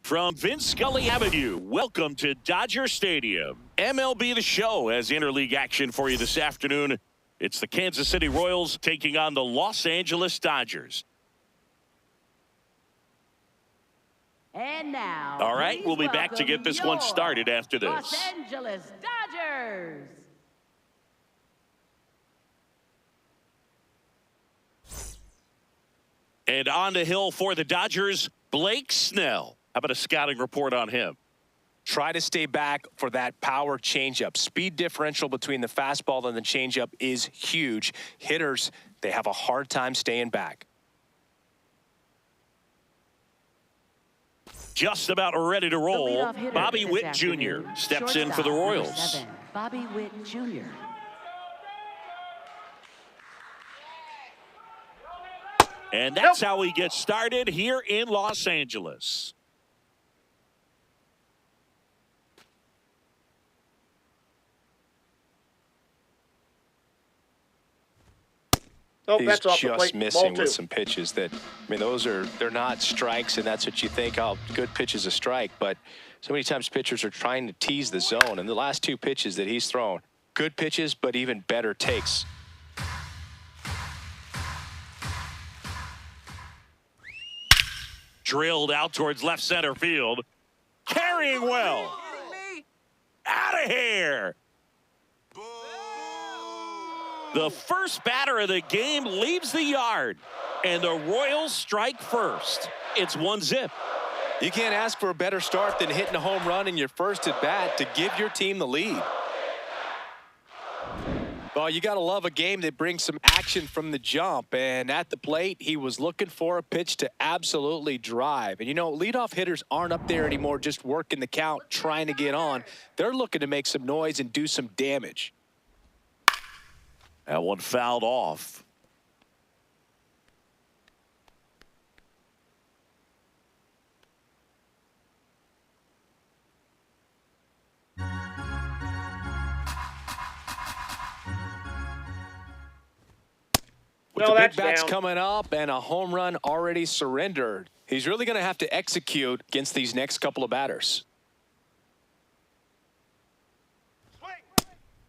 From Vince Scully Avenue, welcome to Dodger Stadium. MLB The Show has interleague action for you this afternoon. It's the Kansas City Royals taking on the Los Angeles Dodgers. And now, all right, we'll be back to get this one started after this. Los Angeles Dodgers. And on the hill for the Dodgers, Blake Snell. How about a scouting report on him? Try to stay back for that power changeup. Speed differential between the fastball and the changeup is huge. Hitters, they have a hard time staying back. Just about ready to roll. Bobby Witt Jr. steps in for the Royals. Bobby Witt Jr. And that's how we get started here in Los Angeles. Oh, He's that's off the just plate. missing Ball with two. some pitches that, I mean, they're not strikes, and that's what you think, oh, good pitch is a strike. But so many times pitchers are trying to tease the zone. And the last two pitches that he's thrown, good pitches, but even better takes. Drilled out towards left center field. Carrying well. Out of here. The first batter of the game leaves the yard, and the Royals strike first. It's 1-0. You can't ask for a better start than hitting a home run in your first at bat to give your team the lead. Well, you got to love a game that brings some action from the jump. And at the plate, he was looking for a pitch to absolutely drive. And, you know, leadoff hitters aren't up there anymore just working the count, trying to get on. They're looking to make some noise and do some damage. That one fouled off. With the big bats coming up and a home run already surrendered, he's really going to have to execute against these next couple of batters.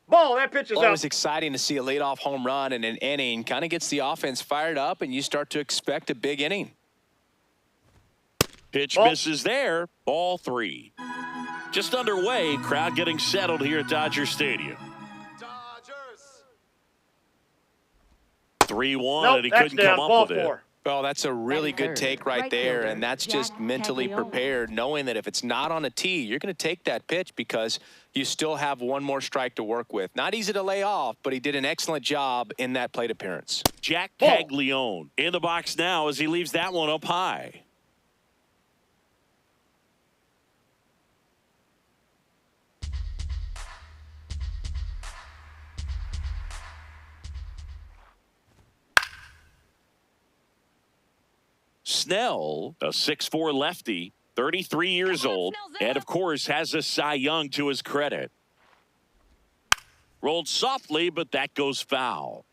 Ball, that pitch is out. Always exciting to see a leadoff home run in an inning. Kind of gets the offense fired up, and you start to expect a big inning. Pitch misses there. Ball 3. Just underway. Crowd getting settled here at Dodger Stadium. 3-1, and he couldn't come up with it. Well, that's a really good take right there, and that's just mentally prepared, knowing that if it's not on a tee, you're going to take that pitch because you still have one more strike to work with. Not easy to lay off, but he did an excellent job in that plate appearance. Jack Caglione in the box now as he leaves that one up high. Snell, a 6'4" lefty, 33 years old, and of course has a Cy Young to his credit. Rolled softly, but that goes foul.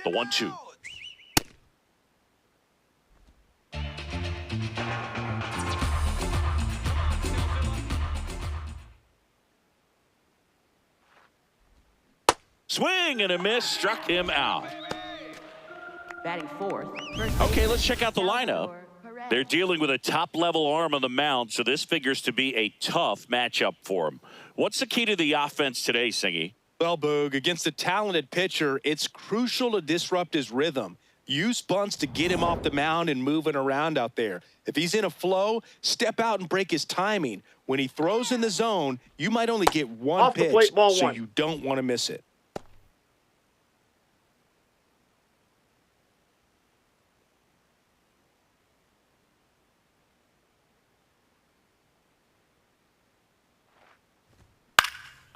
The 1-2. Swing and a miss, struck him out. Batting fourth. Okay, let's check out the lineup. They're dealing with a top-level arm on the mound, so this figures to be a tough matchup for him. What's the key to the offense today, Singy? Well, Boog, against a talented pitcher, it's crucial to disrupt his rhythm. Use bunts to get him off the mound and moving around out there. If he's in a flow, step out and break his timing. When he throws in the zone, you might only get one pitch, so you don't want to miss it.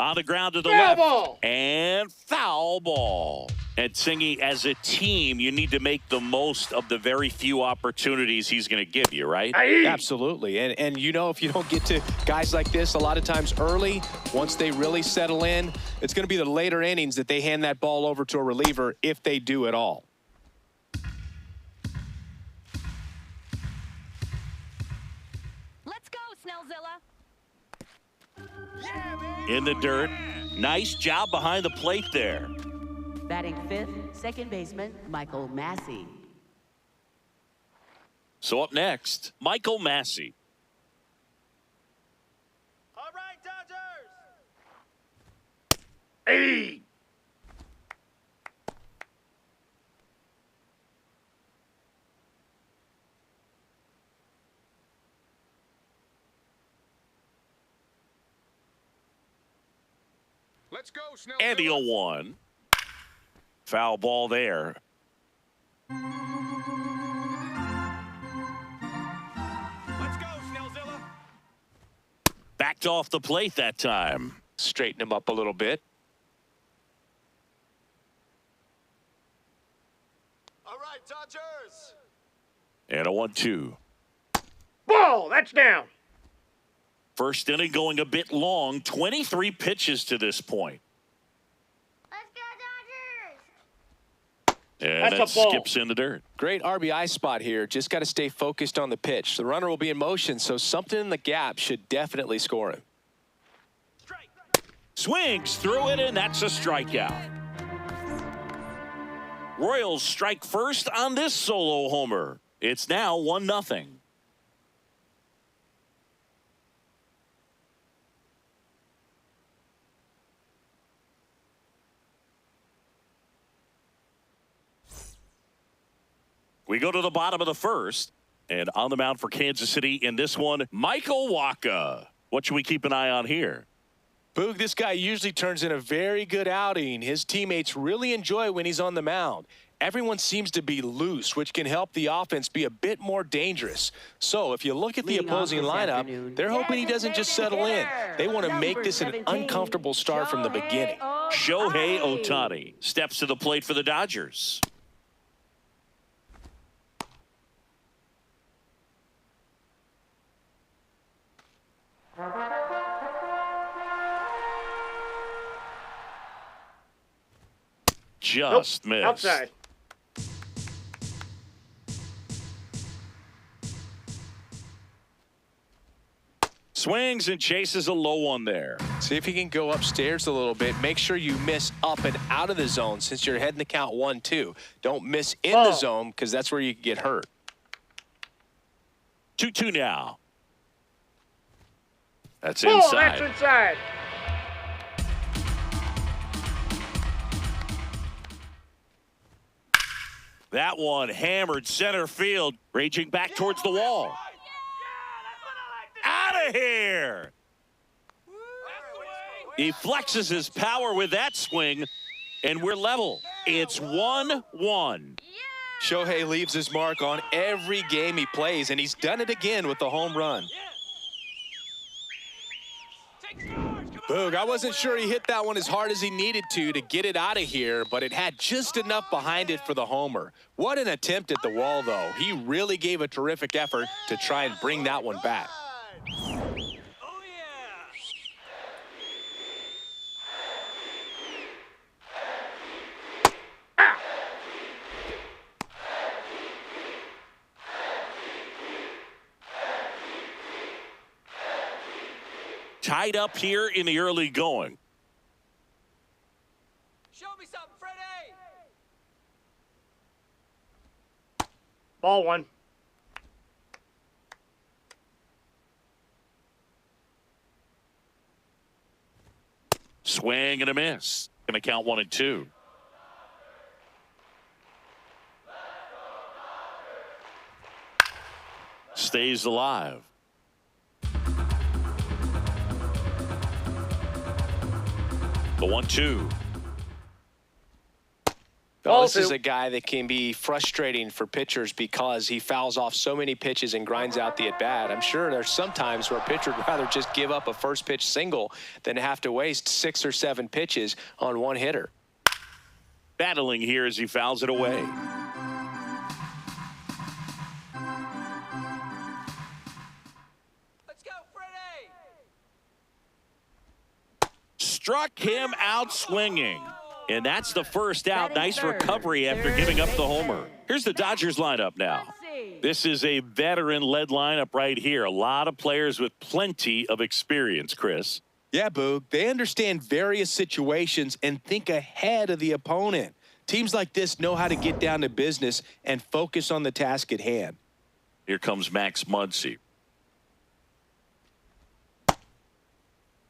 On the ground to the left. And foul ball. And Singy, as a team, you need to make the most of the very few opportunities he's going to give you, right? Absolutely. And you know, if you don't get to guys like this a lot of times early, once they really settle in, it's going to be the later innings that they hand that ball over to a reliever if they do at all. In the dirt. Nice job behind the plate there. Batting fifth, second baseman Michael Massey. So up next, Michael Massey. All right, Dodgers. Hey. Let's go, Snell. And the 0-1. Foul ball there. Let's go, Snellzilla. Backed off the plate that time. Straighten him up a little bit. All right, Dodgers. And a 1-2. Ball. That's down. First inning going a bit long. 23 pitches to this point. Let's go, Dodgers! And That's that a ball. skips in the dirt. Great RBI spot here. Just got to stay focused on the pitch. The runner will be in motion, so something in the gap should definitely score him. Swings through it, and that's a strikeout. Royals strike first on this solo homer. It's now 1-0. We go to the bottom of the first, and on the mound for Kansas City in this one, Michael Wacha. What should we keep an eye on here? Boog, this guy usually turns in a very good outing. His teammates really enjoy when he's on the mound. Everyone seems to be loose, which can help the offense be a bit more dangerous. So if you look at the Leading off opposing this lineup, afternoon, they're hoping he doesn't just settle in. They want to make this an uncomfortable start from the beginning. Shohei Ohtani steps to the plate for the Dodgers. Just missed. Outside. Swings and chases a low one there. See if you can go upstairs a little bit. Make sure you miss up and out of the zone since you're heading to count 1-2. Don't miss in the zone because that's where you can get hurt. 2-2 now. That's Ball. inside. That's inside. That one hammered center field, raging back towards the wall. Out of here! He flexes his power with that swing, and we're level. It's 1-1. Shohei leaves his mark on every game he plays, and he's done it again with the home run. Boog, I wasn't sure he hit that one as hard as he needed to get it out of here, but it had just enough behind it for the homer. What an attempt at the wall, though. He really gave a terrific effort to try and bring that one back. Tied up here in the early going. Show me something, Freddie. Ball one. Swing and a miss. Going to count 1-2. Stays alive. The 1-2. Well, this Ball is two. a guy that can be frustrating for pitchers because he fouls off so many pitches and grinds out the at-bat. I'm sure there's some times where a pitcher would rather just give up a first pitch single than have to waste 6 or 7 pitches on one hitter. Battling here as he fouls it away. Let's go, Freddie. Struck him out swinging. And that's the first out. Batting Nice third, recovery after third giving up the baseman. homer. Here's the Dodgers lineup now. Massey. This is a veteran-led lineup right here. A lot of players with plenty of experience, Chris. Yeah, Boog. They understand various situations and think ahead of the opponent. Teams like this know how to get down to business and focus on the task at hand. Here comes Max Muncy.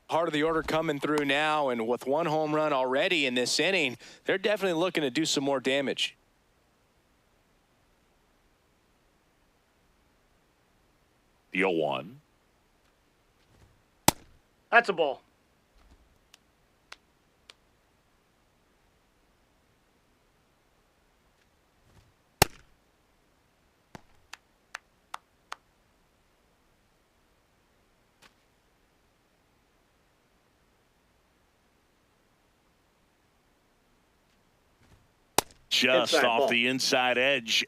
Part of the order coming through now, and with one home run already in this inning, they're definitely looking to do some more damage. The 0-1. That's a ball. Just Inside off ball. the inside edge.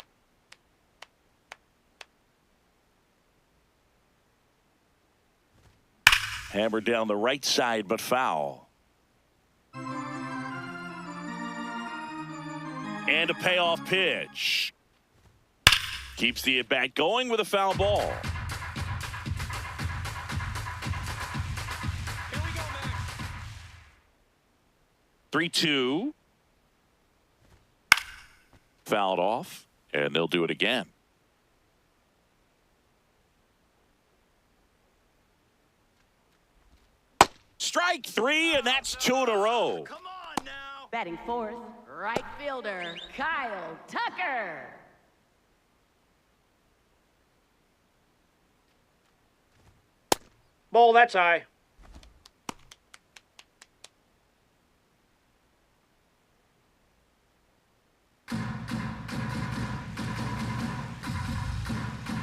Hammered down the right side, but foul. And a payoff pitch. Keeps the at-bat going with a foul ball. Here we go, Max. 3-2. Fouled off, and they'll do it again. Strike three, and that's 2 in a row. Come on now. Batting fourth, right fielder, Kyle Tucker. Ball, that's high.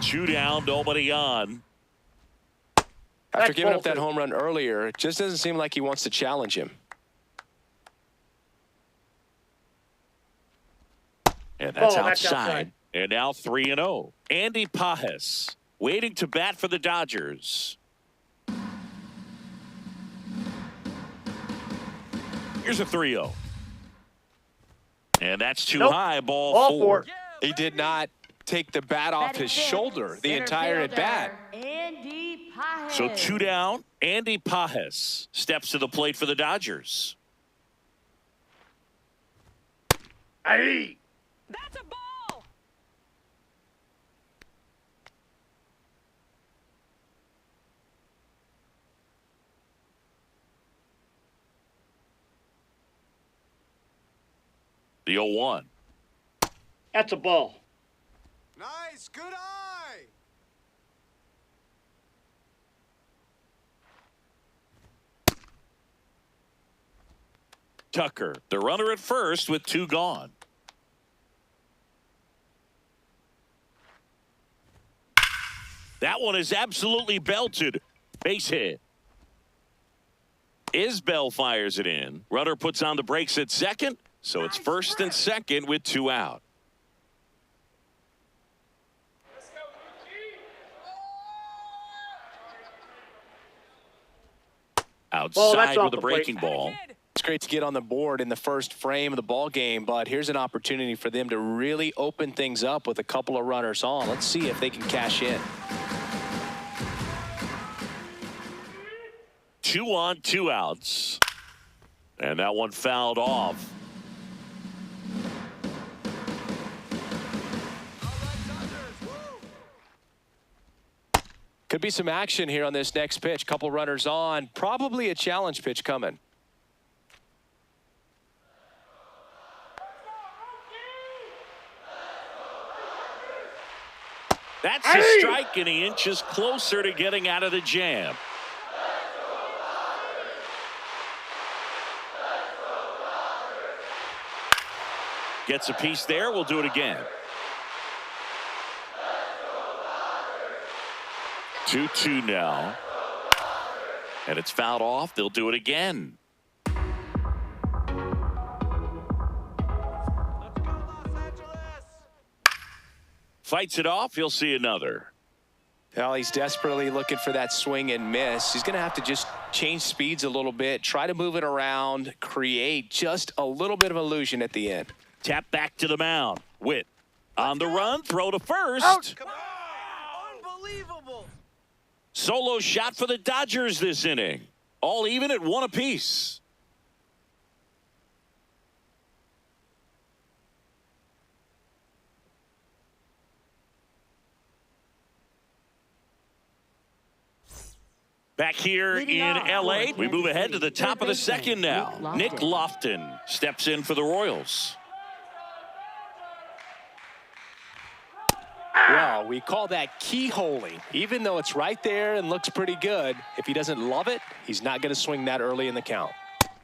Two down, nobody on. After That's giving up that bolted. home run earlier, it just doesn't seem like he wants to challenge him. And that's Oh, that's outside. outside. And now 3-0. Andy Pajes waiting to bat for the Dodgers. Here's a 3-0. And that's too Nope. high, ball Ball four. four. He did not take the bat off Batting his fifth, shoulder the center entire at bat. fielder, Andy Pajes. So 2 down. Andy Pajes steps to the plate for the Dodgers. Aye. That's a ball. The 0-1. That's a ball. Nice. Good eye. Tucker, the runner at first with 2 gone. That one is absolutely belted. Base hit. Isbell fires it in. Runner puts on the brakes at second, so it's first and second with 2 out. Outside off with a the plate. breaking ball. Kid. It's great to get on the board in the first frame of the ball game, but here's an opportunity for them to really open things up with a couple of runners on. Let's see if they can cash in. 2 on, 2 outs. And that one fouled off. All right, Dodgers. Woo. Could be some action here on this next pitch. Couple runners on. Probably a challenge pitch coming. That's a strike, and he inches closer to getting out of the jam. Gets a piece there. We'll do it again. 2-2 now. And it's fouled off. They'll do it again. Let's go, Los Angeles. Fights it off. He'll see another. Well, he's desperately looking for that swing and miss. He's going to have to just change speeds a little bit, try to move it around, create just a little bit of illusion at the end. Tap back to the mound. Witt on the run. Throw to first. Come on. Unbelievable. Solo shot for the Dodgers this inning. All even at one apiece. Back here Leading in off L.A., for we move Kansas ahead to the City, top of the third second baseman, now. Nick Nick Lofton steps in for the Royals. Well, we call that keyholing. Even though it's right there and looks pretty good, if he doesn't love it, he's not going to swing that early in the count.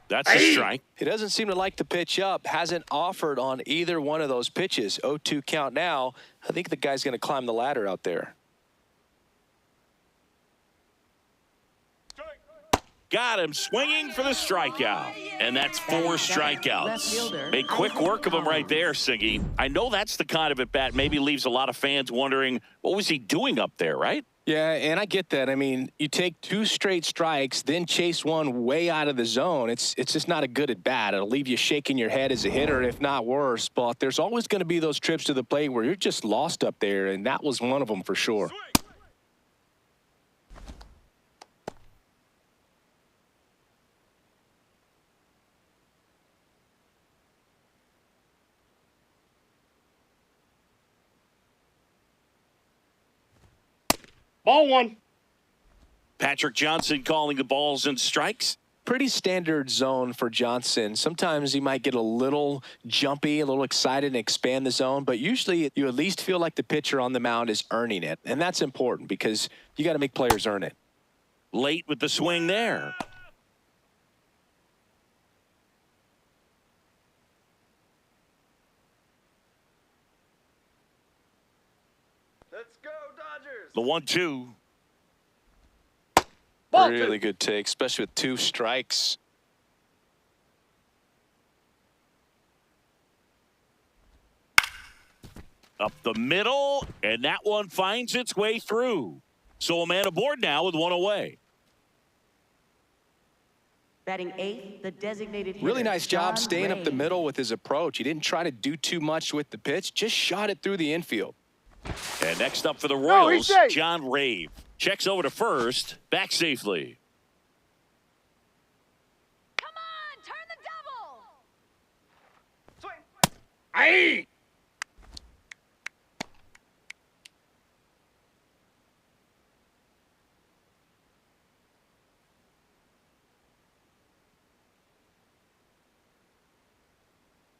That's a strike. He doesn't seem to like the pitch up, hasn't offered on either one of those pitches. 0-2 count now. I think the guy's going to climb the ladder out there. Got him swinging for the strikeout. And that's 4 strikeouts. Made quick work of him right there, Siggy. I know that's the kind of at-bat maybe leaves a lot of fans wondering, what was he doing up there, right? Yeah, and I get that. I mean, you take 2 straight strikes, then chase one way out of the zone. It's just not a good at-bat. It'll leave you shaking your head as a hitter, if not worse. But there's always going to be those trips to the plate where you're just lost up there, and that was one of them for sure. Ball 1. Patrick Johnson calling the balls and strikes. Pretty standard zone for Johnson. Sometimes he might get a little jumpy, a little excited and expand the zone, but usually you at least feel like the pitcher on the mound is earning it. And that's important because you got to make players earn it. Late with the swing there. Let's go, Dodgers. The 1-2. Ball 2. Really good take, especially with 2 strikes. Up the middle, and that one finds its way through. So a man aboard now with 1 away. Batting 8th, the designated hitter, Really nice job John staying up the Ray. middle with his approach. He didn't try to do too much with the pitch, just shot it through the infield. And next up for the he's Royals, safe. John Rave. Checks over to first, back safely. Come on, turn the double. Swing. Aye.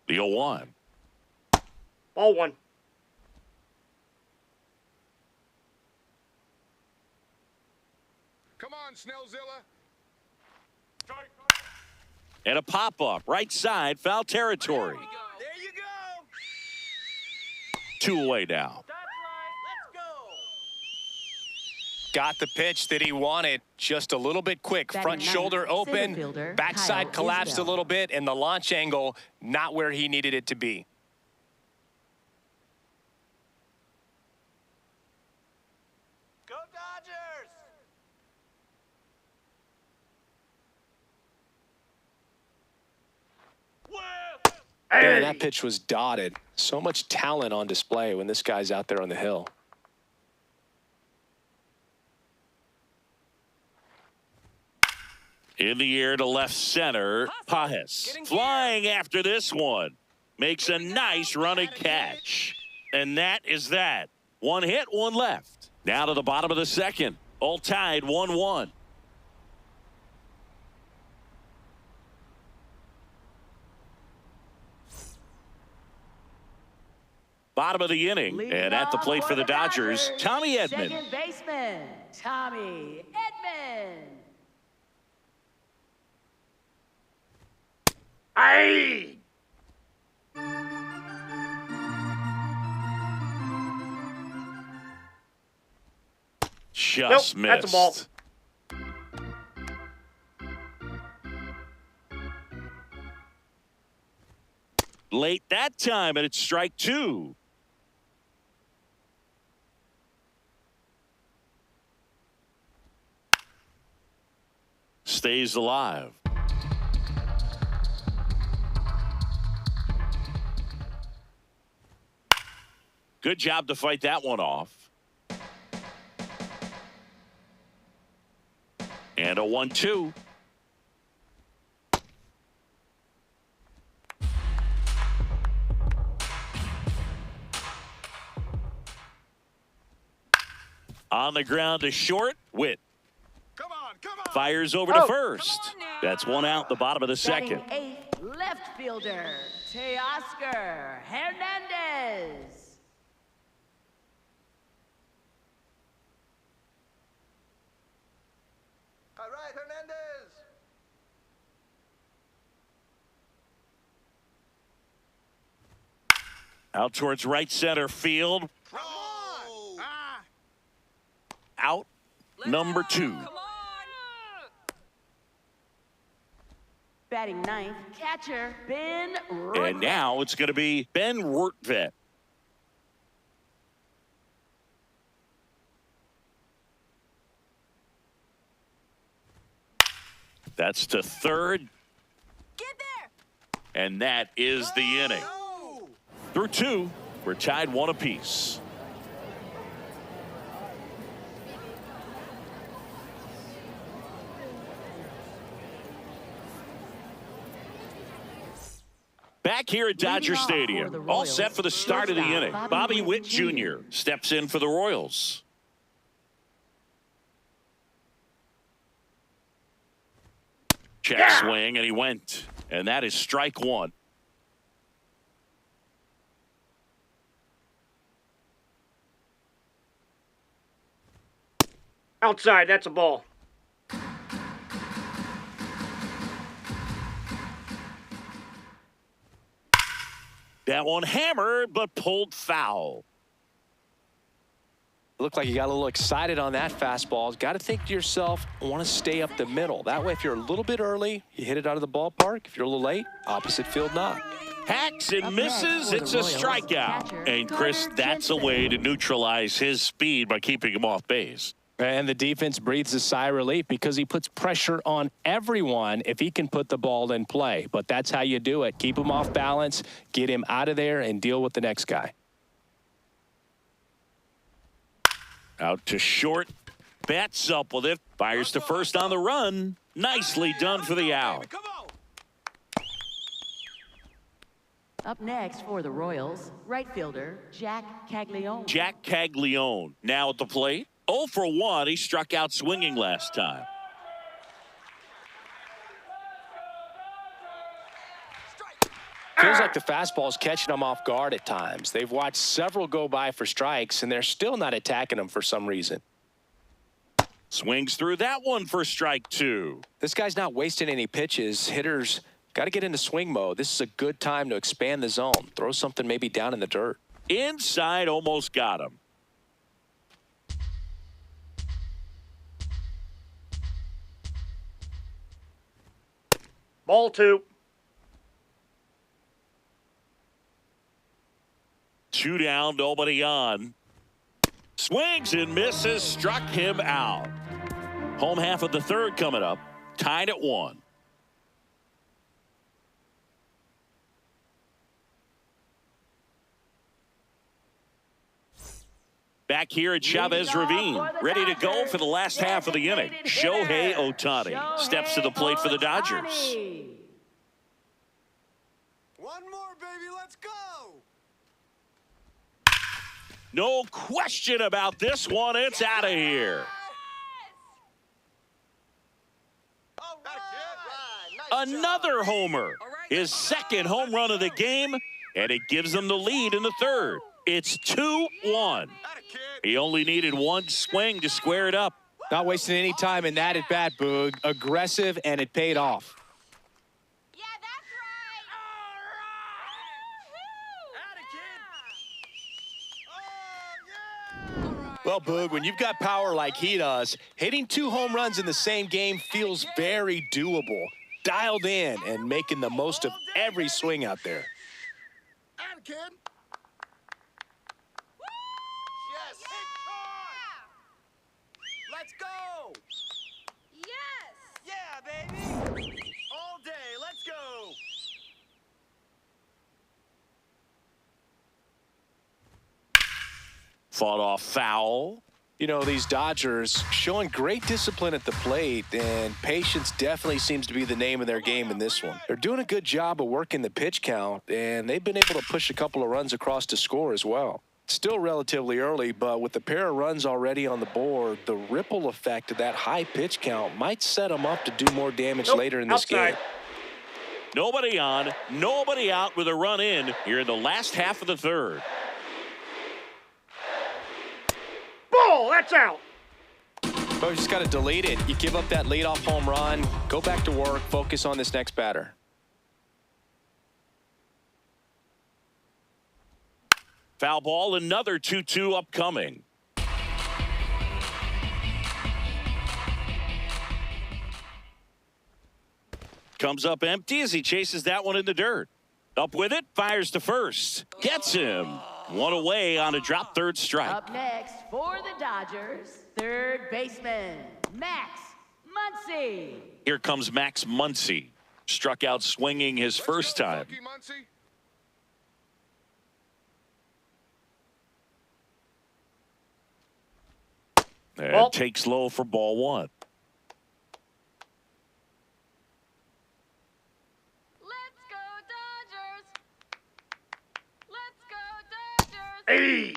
The 0-1. Ball 1. Come on, Snellzilla. And a pop-up, right side, foul territory. There you go. 2 away now. That's right. Let's go. Got the pitch that he wanted, just a little bit quick. Batting Front ninth, shoulder center open, fielder, backside Kyle collapsed Isbell. a little bit, and the launch angle not where he needed it to be. Go, Dodgers. Man, that pitch was dotted. So much talent on display when this guy's out there on the hill. In the air to left center, Pajes. Flying after this one. Makes a nice running catch. And that is that. 1 hit, 1 left. Now to the bottom of the second. All tied 1-1. Bottom of the inning. Leading And at the off plate for the Dodgers, Tommy Edman. Second baseman, Tommy Edman. Aye. Just Nope, missed. that's a ball. Late that time, and it's strike 2. Stays alive. Good job to fight that one off. And a 1-2. On the ground to short. Witt Come on. fires over to first. That's one out the bottom of the second. Batting eighth, left fielder, Teoscar Hernandez. All right, Hernandez. Out towards right center field. Come on. Ah. Out number 2. Come on. Batting ninth, catcher, Ben And now it's going to be Ben Rortvedt. That's to third, Get there. and that is the inning. No. Through 2, we're tied 1 apiece. Back here at Dodger Leading off for the Stadium, all Royals, set for the start of the shortstop inning. Bobby Bobby Witt Witt Jr. Jr. steps in for the Royals. Check swing, and he went. And that is strike 1. Outside, that's a ball. That one hammered, but pulled foul. Looked like you got a little excited on that fastball. Got to think to yourself, I want to stay up the middle. That way, if you're a little bit early, you hit it out of the ballpark. If you're a little late, opposite field knock. Hacks and Up next misses. for the It's a Royals, strikeout. catcher, And Chris, Gunnar that's a Jensen. way to neutralize his speed by keeping him off base. And the defense breathes a sigh of relief because he puts pressure on everyone if he can put the ball in play. But that's how you do it. Keep him off balance, get him out of there, and deal with the next guy. Out to short. Bats up with it. Fires to first on the run. Nicely done for the out. Come on. Up next for the Royals, right fielder, Jack Caglione. Jack Caglione now at the plate. 0 for 1. He struck out swinging last time. Feels like the fastball is catching them off guard at times. They've watched several go by for strikes, and they're still not attacking them for some reason. Swings through that one for strike 2. This guy's not wasting any pitches. Hitters got to get into swing mode. This is a good time to expand the zone. Throw something maybe down in the dirt. Inside, almost got him. Ball 2. 2 down, nobody on. Swings and misses, struck him out. Home half of the third coming up, tied at 1. Back here at Chavez Ravine, ready to go for the last half of the inning. Shohei Ohtani steps to the plate for the Dodgers. One more, baby. Let's go. No question about this one. It's out of here. All right. Nice Another job. homer. His second home run of the game, and it gives them the lead in the third. It's 2-1. Atta kid. He only needed one swing to square it up. Not wasting any time in that at bat, Boog. Aggressive, and it paid off. Yeah, that's right. Atta kid. Oh, yeah. Well, Boog, when you've got power like he does, hitting 2 home runs in the same game feels very doable. Dialed in and making the most of every swing out there. Atta kid. Yes. Let's go. Yes. Yeah, baby. All day. Let's go. Fought off foul. You know, these Dodgers showing great discipline at the plate, and patience definitely seems to be the name of their game in this one. They're doing a good job of working the pitch count, and they've been able to push a couple of runs across to score as well. Still relatively early, but with the pair of runs already on the board, the ripple effect of that high pitch count might set him up to do more damage later in this game. Nobody on, nobody out with a run in here in the last half of the third. Ball, that's out. But you just got to delete it. You give up that leadoff home run, go back to work, focus on this next batter. Foul ball, another 2-2 upcoming. Comes up empty as he chases that one in the dirt. Up with it, fires to first. Gets him. One away on a drop third strike. Up next for the Dodgers, third baseman, Max Muncy. Here comes Max Muncy. Struck out swinging his first time. And takes low for ball one. Let's go, Dodgers! Let's go, Dodgers! Hey.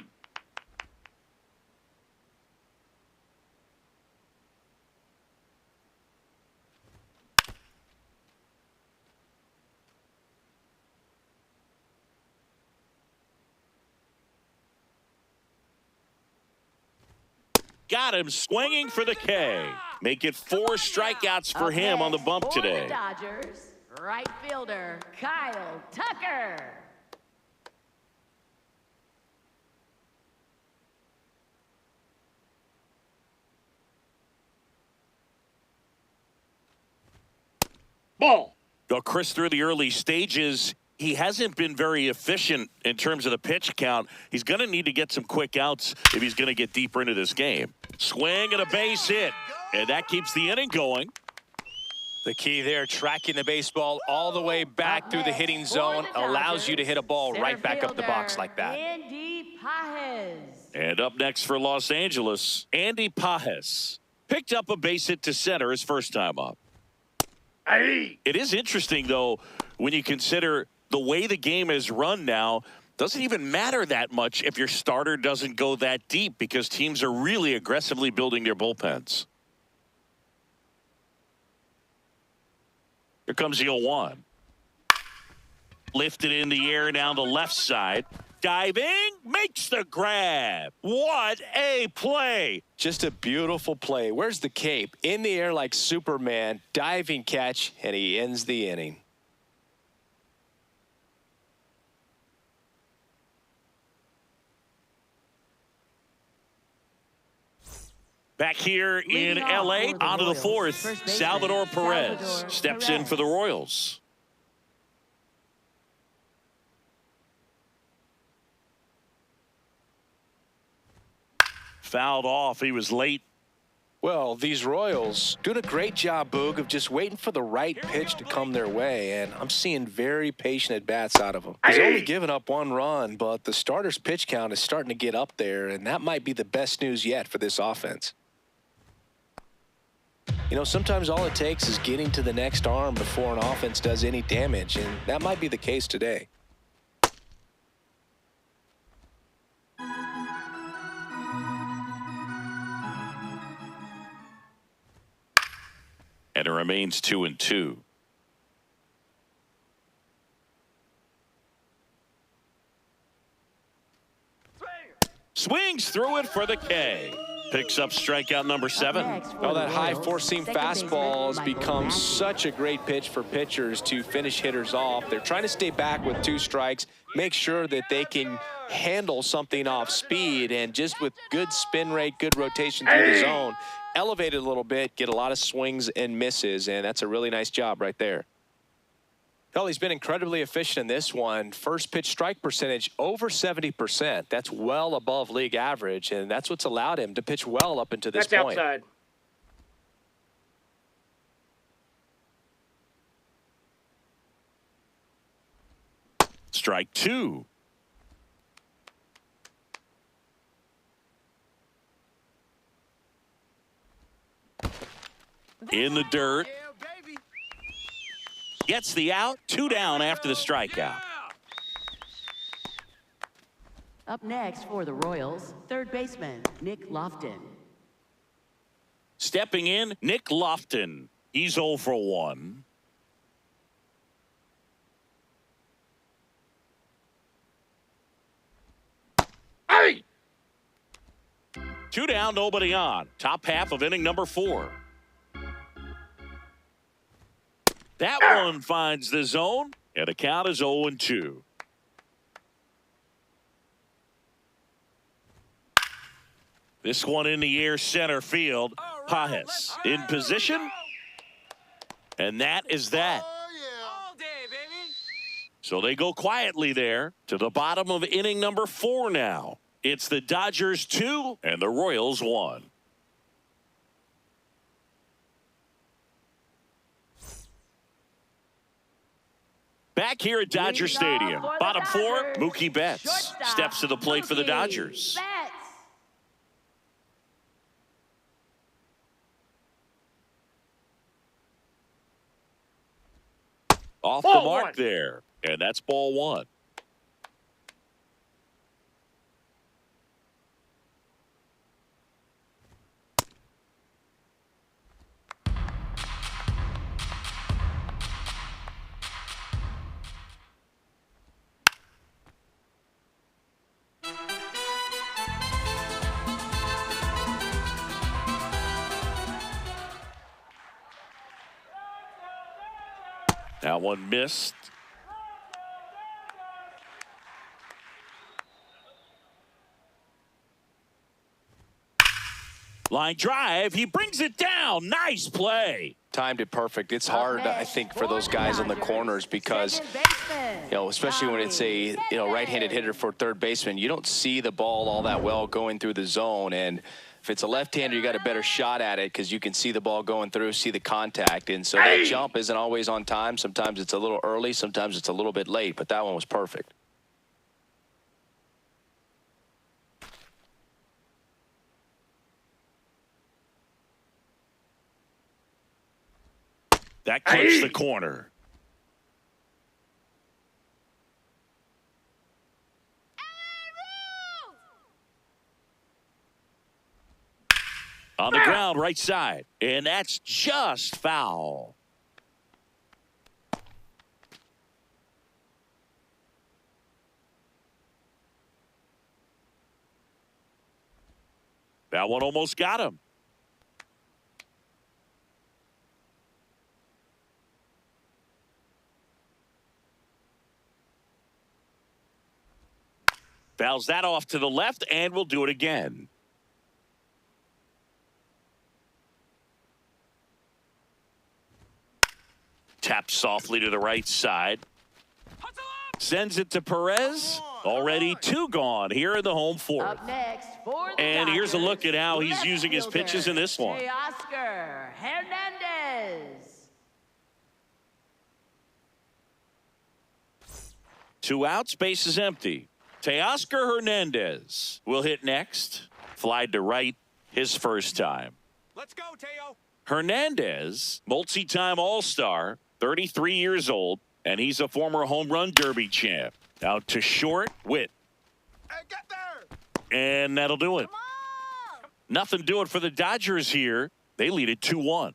Got him swinging for the K. Make it 4 strikeouts for him on the bump For today. the Dodgers, right fielder, Kyle Tucker. Ball. Well, Chris, through the early stages, he hasn't been very efficient in terms of the pitch count. He's going to need to get some quick outs if he's going to get deeper into this game. Swing and a base hit, and that keeps the inning going. The key there, tracking the baseball all the way back through the hitting zone, allows you to hit a ball right back up the box like that. Andy Pajes. And up next for Los Angeles, Andy Pajes. Picked up a base hit to center his first time up. Hey. It is interesting, though, when you consider the way the game is run now. Doesn't even matter that much if your starter doesn't go that deep because teams are really aggressively building their bullpens. Here comes the 0-1. Lifted in the air down the left side. Diving, makes the grab. What a play. Just a beautiful play. Where's the cape? In the air like Superman, diving catch, and he ends the inning. Back here in L.A., onto the fourth, Salvador Perez steps in for the Royals. Fouled off. He was late. Well, these Royals doing a great job, Boog, of just waiting for the right pitch to come their way, and I'm seeing very patient at-bats out of them. He's only given up 1 run, but the starter's pitch count is starting to get up there, and that might be the best news yet for this offense. You know, sometimes all it takes is getting to the next arm before an offense does any damage, and that might be the case today. And it remains 2-2. Swings through it for the K. Picks up strikeout number 7. Oh, that high four-seam fastball has become such a great pitch for pitchers to finish hitters off. They're trying to stay back with 2 strikes, make sure that they can handle something off speed, and just with good spin rate, good rotation through the zone, elevate it a little bit, get a lot of swings and misses, and that's a really nice job right there. Well, he's been incredibly efficient in this one. First pitch strike percentage over 70%. That's well above league average, and that's what's allowed him to pitch well up into this point. Outside. Strike 2. In the dirt. Gets the out. 2 down after the strikeout. Up next for the Royals, third baseman, Nick Lofton. Stepping in, Nick Lofton. He's 0 for 1. Hey! 2 down, nobody on. Top half of inning number 4. That one finds the zone, and the count is 0-2. This one in the air, center field. Pajes in position, and that is that. All day, baby. So they go quietly there to the bottom of inning number 4 now. It's the Dodgers 2 and the Royals 1. Back here at Dodger Leading off Stadium, for the bottom 4, Dodgers, Mookie Betts shortstop, steps to the plate for the Mookie Dodgers. Betts. Off Ball the mark one. there, and that's ball 1. That one missed. Line drive. He brings it down. Nice play. Timed it perfect. It's Up hard, I next think, for for those the guys on the Dodgers, corners because, second baseman, especially when it's a, Johnny right-handed hitter for third baseman, you don't see the ball all that well going through the zone. And if it's a left-hander, you got a better shot at it because you can see the ball going through, see the contact. And so that jump isn't always on time. Sometimes it's a little early. Sometimes it's a little bit late. But that one was perfect. That clips the corner. On the ground, right side. And that's just foul. That one almost got him. Fouls that off to the left, and we'll do it again. Taps softly to the right side. Sends it to Perez. Already 2 gone here in the home 4th. Up next for the And here's a look Dodgers, at how he's left using his fielder, pitches in this one. Teoscar Hernandez. 2 outs, base is empty. Teoscar Hernandez will hit next. Flied to right his first time. Let's go, Teo. Hernandez, multi-time All-Star, 33 years old, and he's a former home run derby champ. Out to short, Witt. Hey, get there. And that'll do it. Come on. Nothing doing for the Dodgers here. They lead it 2-1.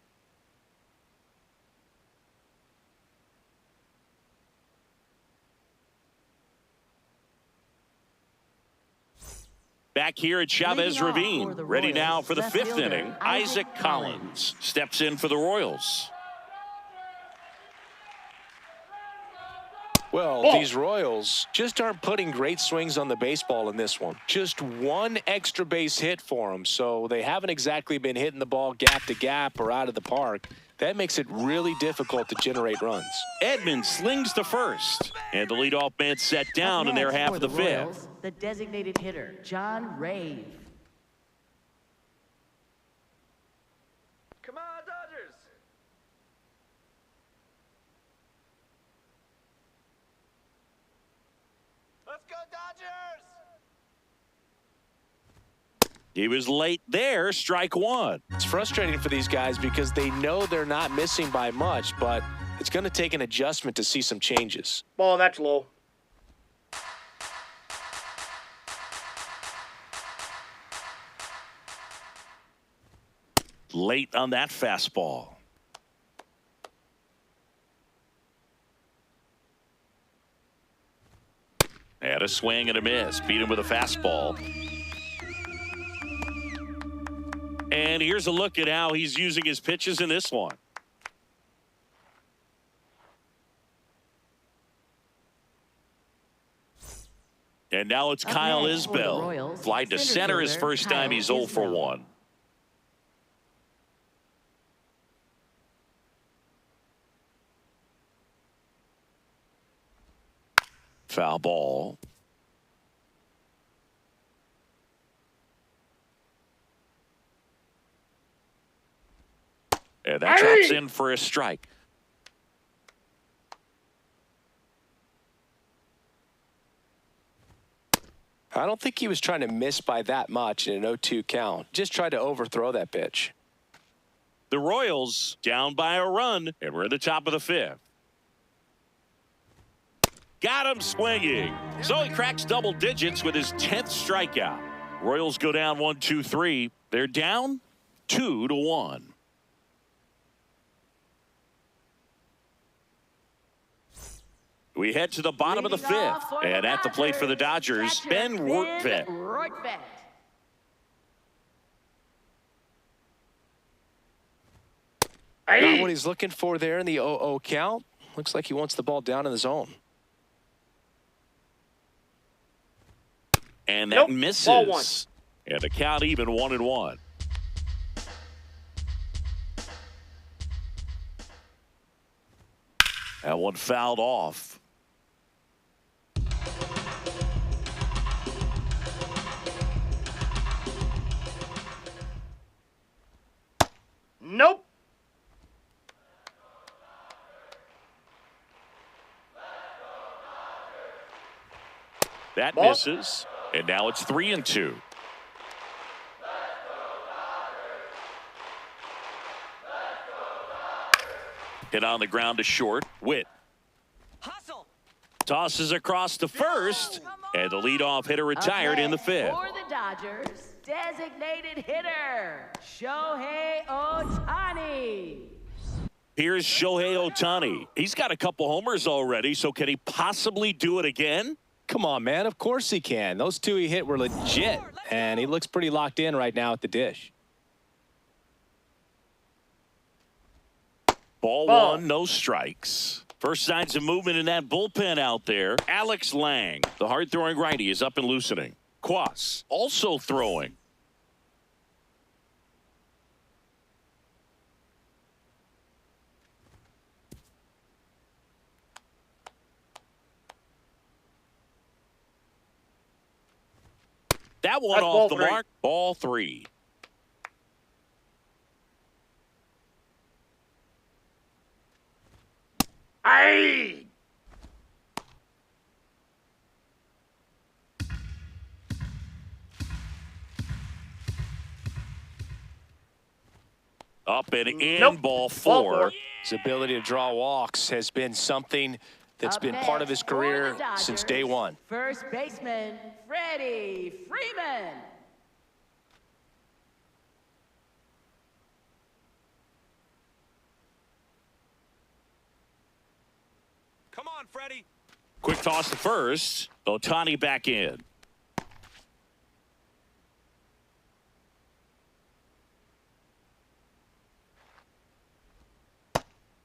Back here at Chavez Leading off Ravine. for the Ready now Royals, for the left 5th fielder, inning. Isaac Collins steps in for the Royals. Well, Ball. these Royals just aren't putting great swings on the baseball in this one. Just one extra base hit for them, so they haven't exactly been hitting the ball gap to gap or out of the park. That makes it really difficult to generate runs. Edmonds slings to first, and the leadoff man set down in their Next half for of the the 5th. Royals, the designated hitter, John Rave. Come on, Dodgers. Let's go, Dodgers. He was late there, strike 1. It's frustrating for these guys because they know they're not missing by much, but it's going to take an adjustment to see some changes. Ball, that's low. late on that fastball. Had a swing and a miss. Beat him with a fastball. And here's a look at how he's using his pitches in this one. And now it's Kyle Isbell. Fly to center his first time. He's 0 for 1. Foul ball. And that drops in for a strike. I don't think he was trying to miss by that much in an 0-2 count. Just tried to overthrow that pitch. The Royals down by a run, and we're at the top of the 5th. Got him swinging. So he cracks double digits with his 10th strikeout. Royals go down 1-2-3. They're down 2-1. We head to the bottom of the 5th. And at the plate for the Dodgers, Ben Rortvedt. Got what he's looking for there in the 0-0 count. Looks like he wants the ball down in the zone. And that misses. And the count even 1-1. That one fouled off. Nope. That misses. And now it's 3-2. Hit on the ground to short. Witt. Hustle. Tosses across to first. And the leadoff hitter retired in the 5th. For the Dodgers, designated hitter, Shohei Ohtani. Here's Shohei Ohtani. He's got a couple homers already, so can he possibly do it again? Come on, man. Of course he can. Those two he hit were legit. And he looks pretty locked in right now at the dish. Ball 1, no strikes. First signs of movement in that bullpen out there. Alex Lang, the hard-throwing righty, is up and loosening. Quas also throwing. That one That's off the ball 3. mark. Ball 3. Aye. Up and in. Nope. Ball Ball 4. 4. His ability to draw walks has been something that's been part of his career since day one. First baseman, Freddie Freeman. Come on, Freddie. Quick toss to first. Ohtani back in.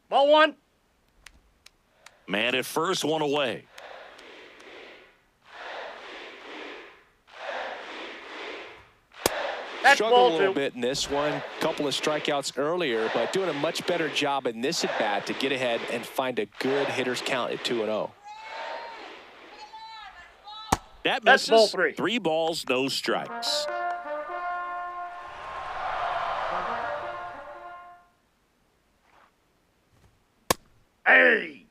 Ball 1. Man at first, one away. That's Struggled ball a little 2. bit in this one. Couple of strikeouts earlier, but doing a much better job in this at bat to get ahead and find a good hitter's count at 2-0. That That's misses. ball 3. 3 balls, no strikes. Hey.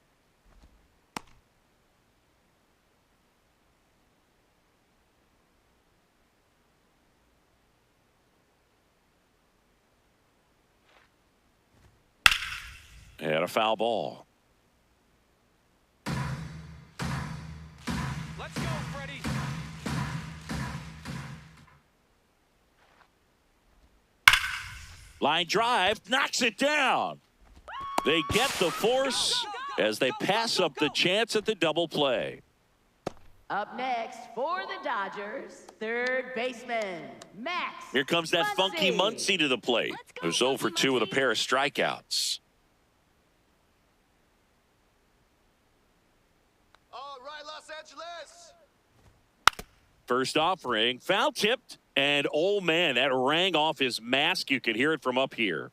And a foul ball. Let's go, Freddie. Line drive, knocks it down. They get the force as they pass up the chance at the double play. Up next for the Dodgers, third baseman, Max. Here comes that funky Muncy to the plate. Who's 0 for 2 with a pair of strikeouts. All right, Los Angeles. First offering, foul tipped, and oh man, that rang off his mask. You could hear it from up here.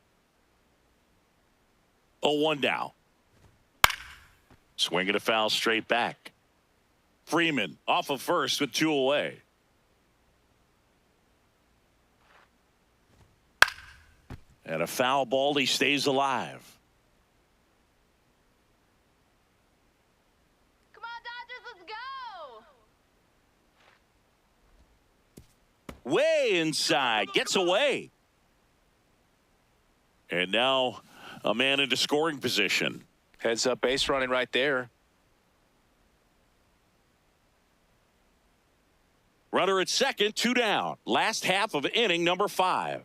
0-1 now. Swinging a foul straight back. Freeman off of first with 2 away. And a foul ball, he stays alive. Come on, Dodgers, let's go! Way inside, gets away. And now a man into scoring position. Heads up base running right there. Runner at second, 2 down. Last half of inning number 5.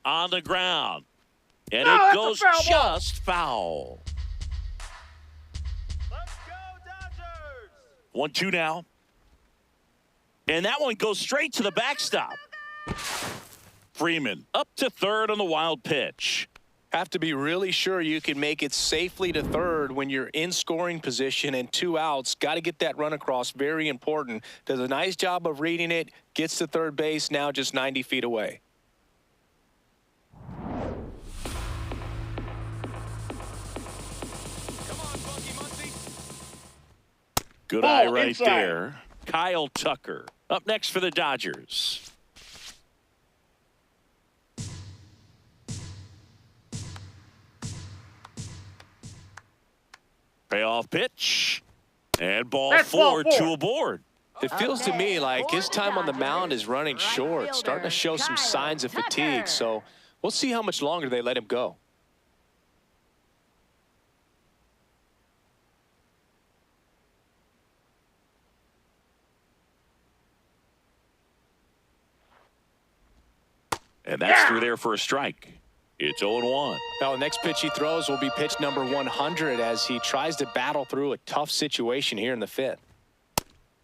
On the ground. And it goes just foul. Let's go, Dodgers. 1-2 now. And that one goes straight to the backstop. Freeman up to third on the wild pitch. Have to be really sure you can make it safely to third when you're in scoring position and 2 outs. Got to get that run across. Very important. Does a nice job of reading it. Gets to third base. Now just 90 feet away. Good Ball eye right inside. there. Kyle Tucker up next for the Dodgers. Payoff pitch. And ball That's ball 4, 2 4. aboard. It feels to me like his time on the mound is running short, starting to show some signs of fatigue. So we'll see how much longer they let him go. And that's through there for a strike. It's 0-1. Now, the next pitch he throws will be pitch number 100 as he tries to battle through a tough situation here in the 5th.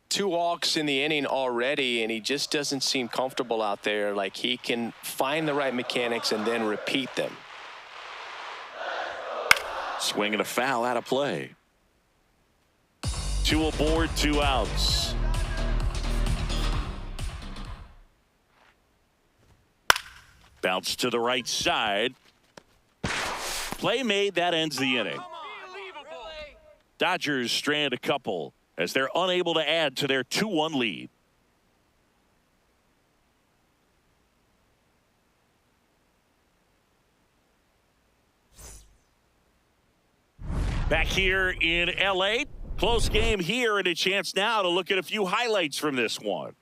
2 walks in the inning already, and he just doesn't seem comfortable out there. Like he can find the right mechanics and then repeat them. Swinging a foul out of play. 2 aboard, 2 outs. Bounce to the right side. Play made, that ends the inning. Dodgers strand a couple as they're unable to add to their 2-1 lead. Back here in LA, close game here and a chance now to look at a few highlights from this one.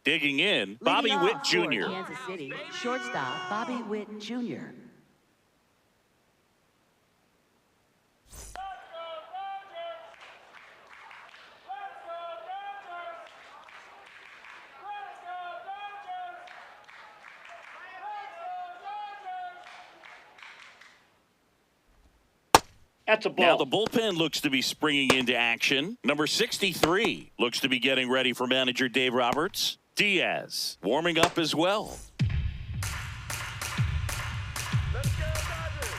Digging in, Bobby Leading Witt off for Jr. Kansas City, shortstop Bobby Witt Jr. That's a ball. Now the bullpen looks to be springing into action. Number 63 looks to be getting ready for manager Dave Roberts. Diaz warming up as well. Let's go, Dodgers.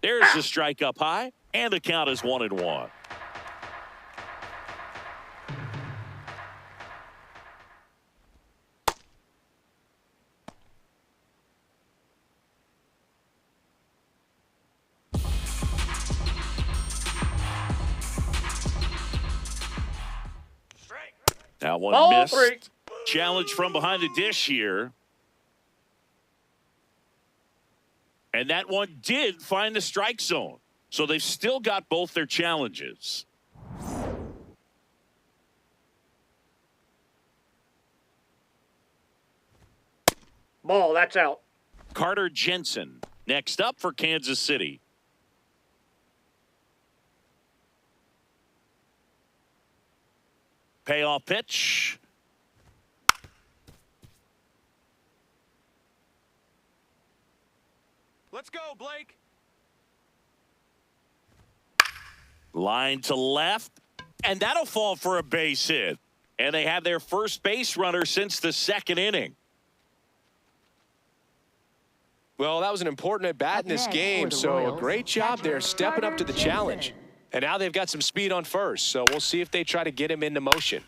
There's the strike up high, and the count is 1-1. That one Ball missed. 3. Challenge from behind the dish here. And that one did find the strike zone. So they've still got both their challenges. Ball, that's out. Carter Jensen next up for Kansas City. Payoff pitch. Let's go, Blake. Line to left. And that'll fall for a base hit. And they have their first base runner since the second inning. Well, that was an important at-bat in this game, so a great job there stepping up to the challenge. And now they've got some speed on first, so we'll see if they try to get him into motion.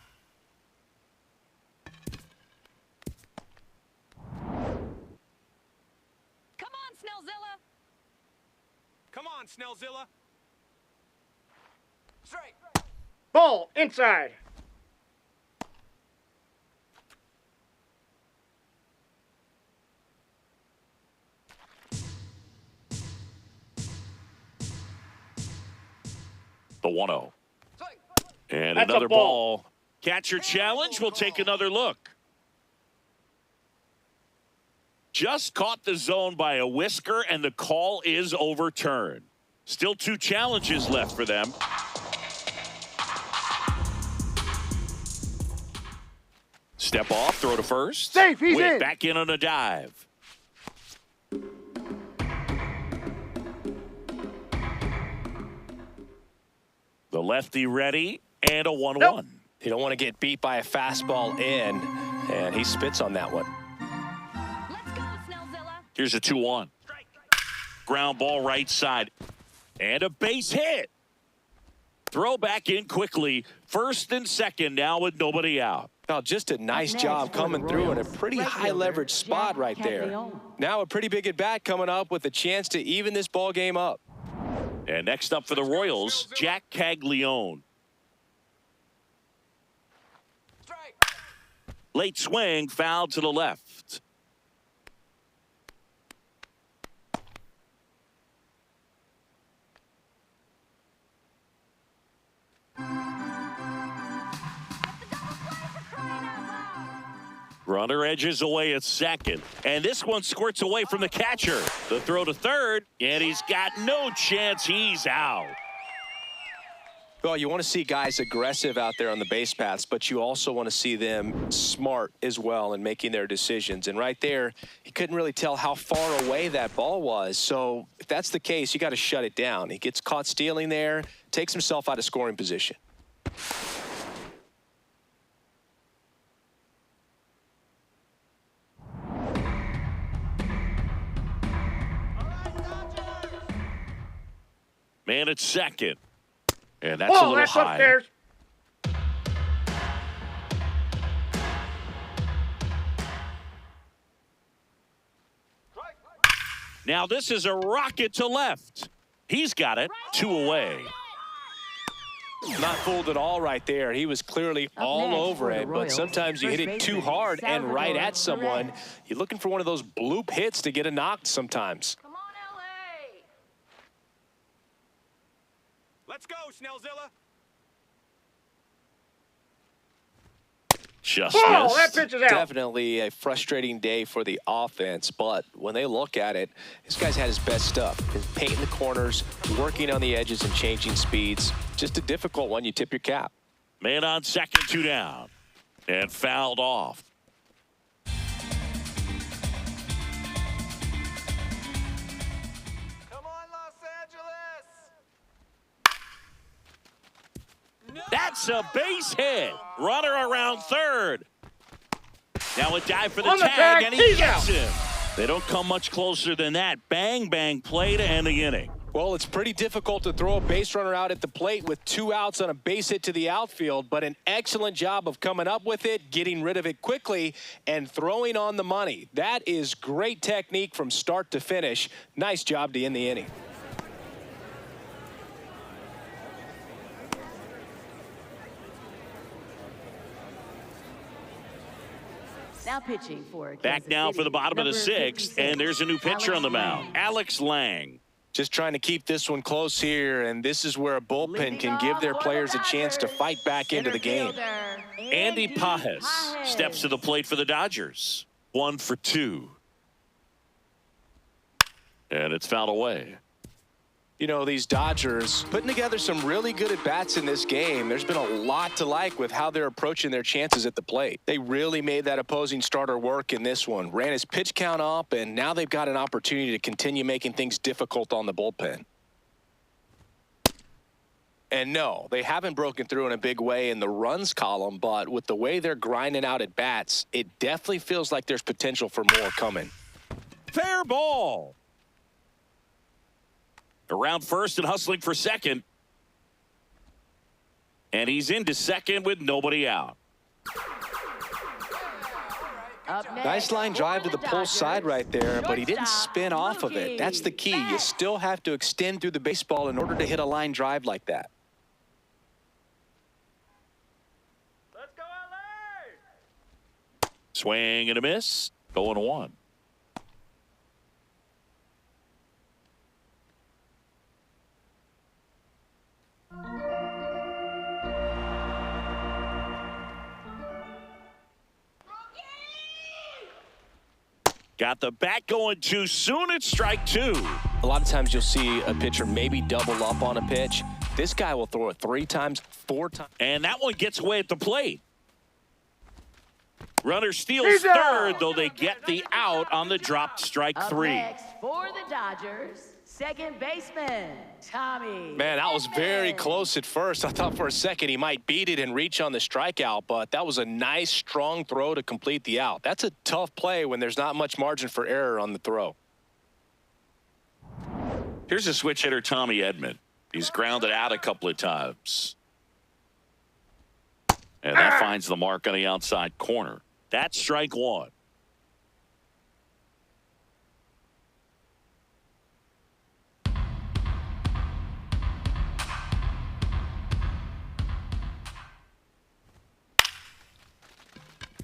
Come on, Snellzilla. Come on, Snellzilla. Straight. Ball, inside. The 1-0. And That's a another ball. ball. Catcher challenge. We'll take another look. Just caught the zone by a whisker, and the call is overturned. Still 2 challenges left for them. Step off, throw to first. Safe, he's Witt in. back in on a dive. The lefty ready, and a 1-1. Nope. You don't want to get beat by a fastball in, and he spits on that one. Let's go, Snellzilla. Here's a 2-1. Ground ball right side. And a base hit. Throw back in quickly. First and second now with nobody out. Well, just a nice job coming through in a pretty high-leverage spot right there. Now a pretty big at-bat coming up with a chance to even this ball game up. And next up for the Royals, Jack Caglione. Straight. Late swing, foul to the left. Runner edges away at second. And this one squirts away from the catcher. The throw to third, and he's got no chance. He's out. Well, you want to see guys aggressive out there on the base paths, but you also want to see them smart as well in making their decisions. And right there, he couldn't really tell how far away that ball was. So if that's the case, you got to shut it down. He gets caught stealing there, takes himself out of scoring position. Man at second. And that's a Ball, little that's high. upstairs. Now this is a rocket to left. He's got it. 2 away. Not fooled at all right there. He was clearly all over it, but sometimes you hit it too hard and right at someone. You're looking for one of those bloop hits to get a knock sometimes. Come on, LA. Let's go, Snellzilla. Just Ball, missed. that pitch is out. Definitely a frustrating day for the offense, but when they look at it, this guy's had his best stuff. He's painting the corners, working on the edges and changing speeds. Just a difficult one. You tip your cap. Man on second, 2 down. And fouled off. Come on, Los Angeles. That's a base hit. Runner around third. Now a dive for the On the tag, tag, and he he's gets out. him. They don't come much closer than that. Bang, bang play to end the inning. Well, it's pretty difficult to throw a base runner out at the plate with 2 outs on a base hit to the outfield, but an excellent job of coming up with it, getting rid of it quickly, and throwing on the money. That is great technique from start to finish. Nice job to end the inning. Now pitching for Back Kansas now City, for the bottom of the number sixth, 56, and there's a new pitcher on the mound, Lang. Alex Lang. Just trying to keep this one close here, and this is where a bullpen Leading can give their off for players the a chance to Dodgers, fight back into the game. center fielder, Andy Andy Pajes Pajes. steps to the plate for the Dodgers. 1 for 2. And it's fouled away. You know, these Dodgers putting together some really good at-bats in this game. There's been a lot to like with how they're approaching their chances at the plate. They really made that opposing starter work in this one. Ran his pitch count up, and now they've got an opportunity to continue making things difficult on the bullpen. And no, they haven't broken through in a big way in the runs column, but with the way they're grinding out at bats, it definitely feels like there's potential for more coming. Fair ball. Around first and hustling for second. And he's into second with nobody out. Up next, Nice line drive to the pull Dodgers, side right there, but he didn't shortstop, spin off of it. That's the key. You Max. still have to extend through the baseball in order to hit a line drive like that. Let's go, LA! Swing and a miss. 0-1. Got the bat going too soon. It's strike 2. A lot of times you'll see a pitcher maybe double up on a pitch. This guy will throw it 3 times, 4 times. And that one gets away at the plate. Runner steals He's out. third, though they get the out on the dropped strike Up 3. next for the Dodgers, second baseman, Tommy. Man, that was very Edman. close at first. I thought for a second he might beat it and reach on the strikeout, but that was a nice, strong throw to complete the out. That's a tough play when there's not much margin for error on the throw. Here's a switch hitter, Tommy Edman. He's grounded out a couple of times. And that finds the mark on the outside corner. That's strike 1.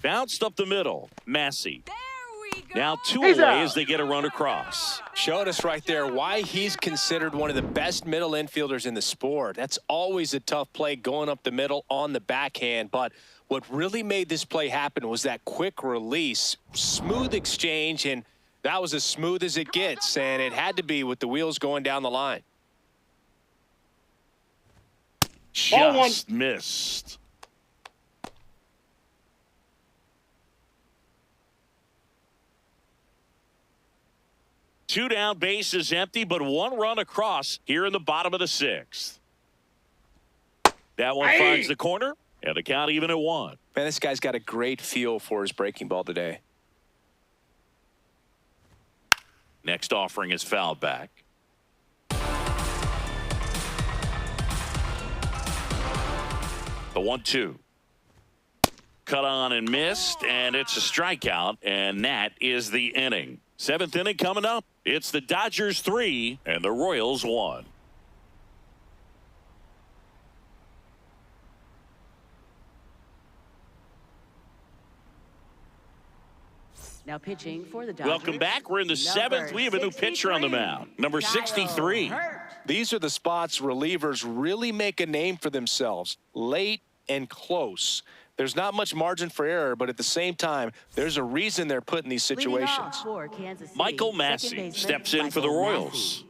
Bounced up the middle. Massey. There we go. Now 2 He's away out. as they get a run across. Showed us right there why he's considered one of the best middle infielders in the sport. That's always a tough play going up the middle on the backhand, but what really made this play happen was that quick release, smooth exchange, and that was as smooth as it gets, and it had to be with the wheels going down the line. Ball 1. Just missed. Two down, base is empty, but 1 run across here in the bottom of the 6th. That one Hey. finds the corner, and the count even at 1. Man, this guy's got a great feel for his breaking ball today. Next offering is fouled back. The 1-2. Cut on and missed, and it's a strikeout, and that is the inning. 7th inning coming up. It's the Dodgers 3 and the Royals 1. Now pitching for the Dodgers. Welcome back. We're in the 7th. We have a new pitcher on the mound. Number 63. These are the spots relievers really make a name for themselves, late and close. There's not much margin for error, but at the same time, there's a reason they're put in these situations. Michael Massey steps in for the Royals.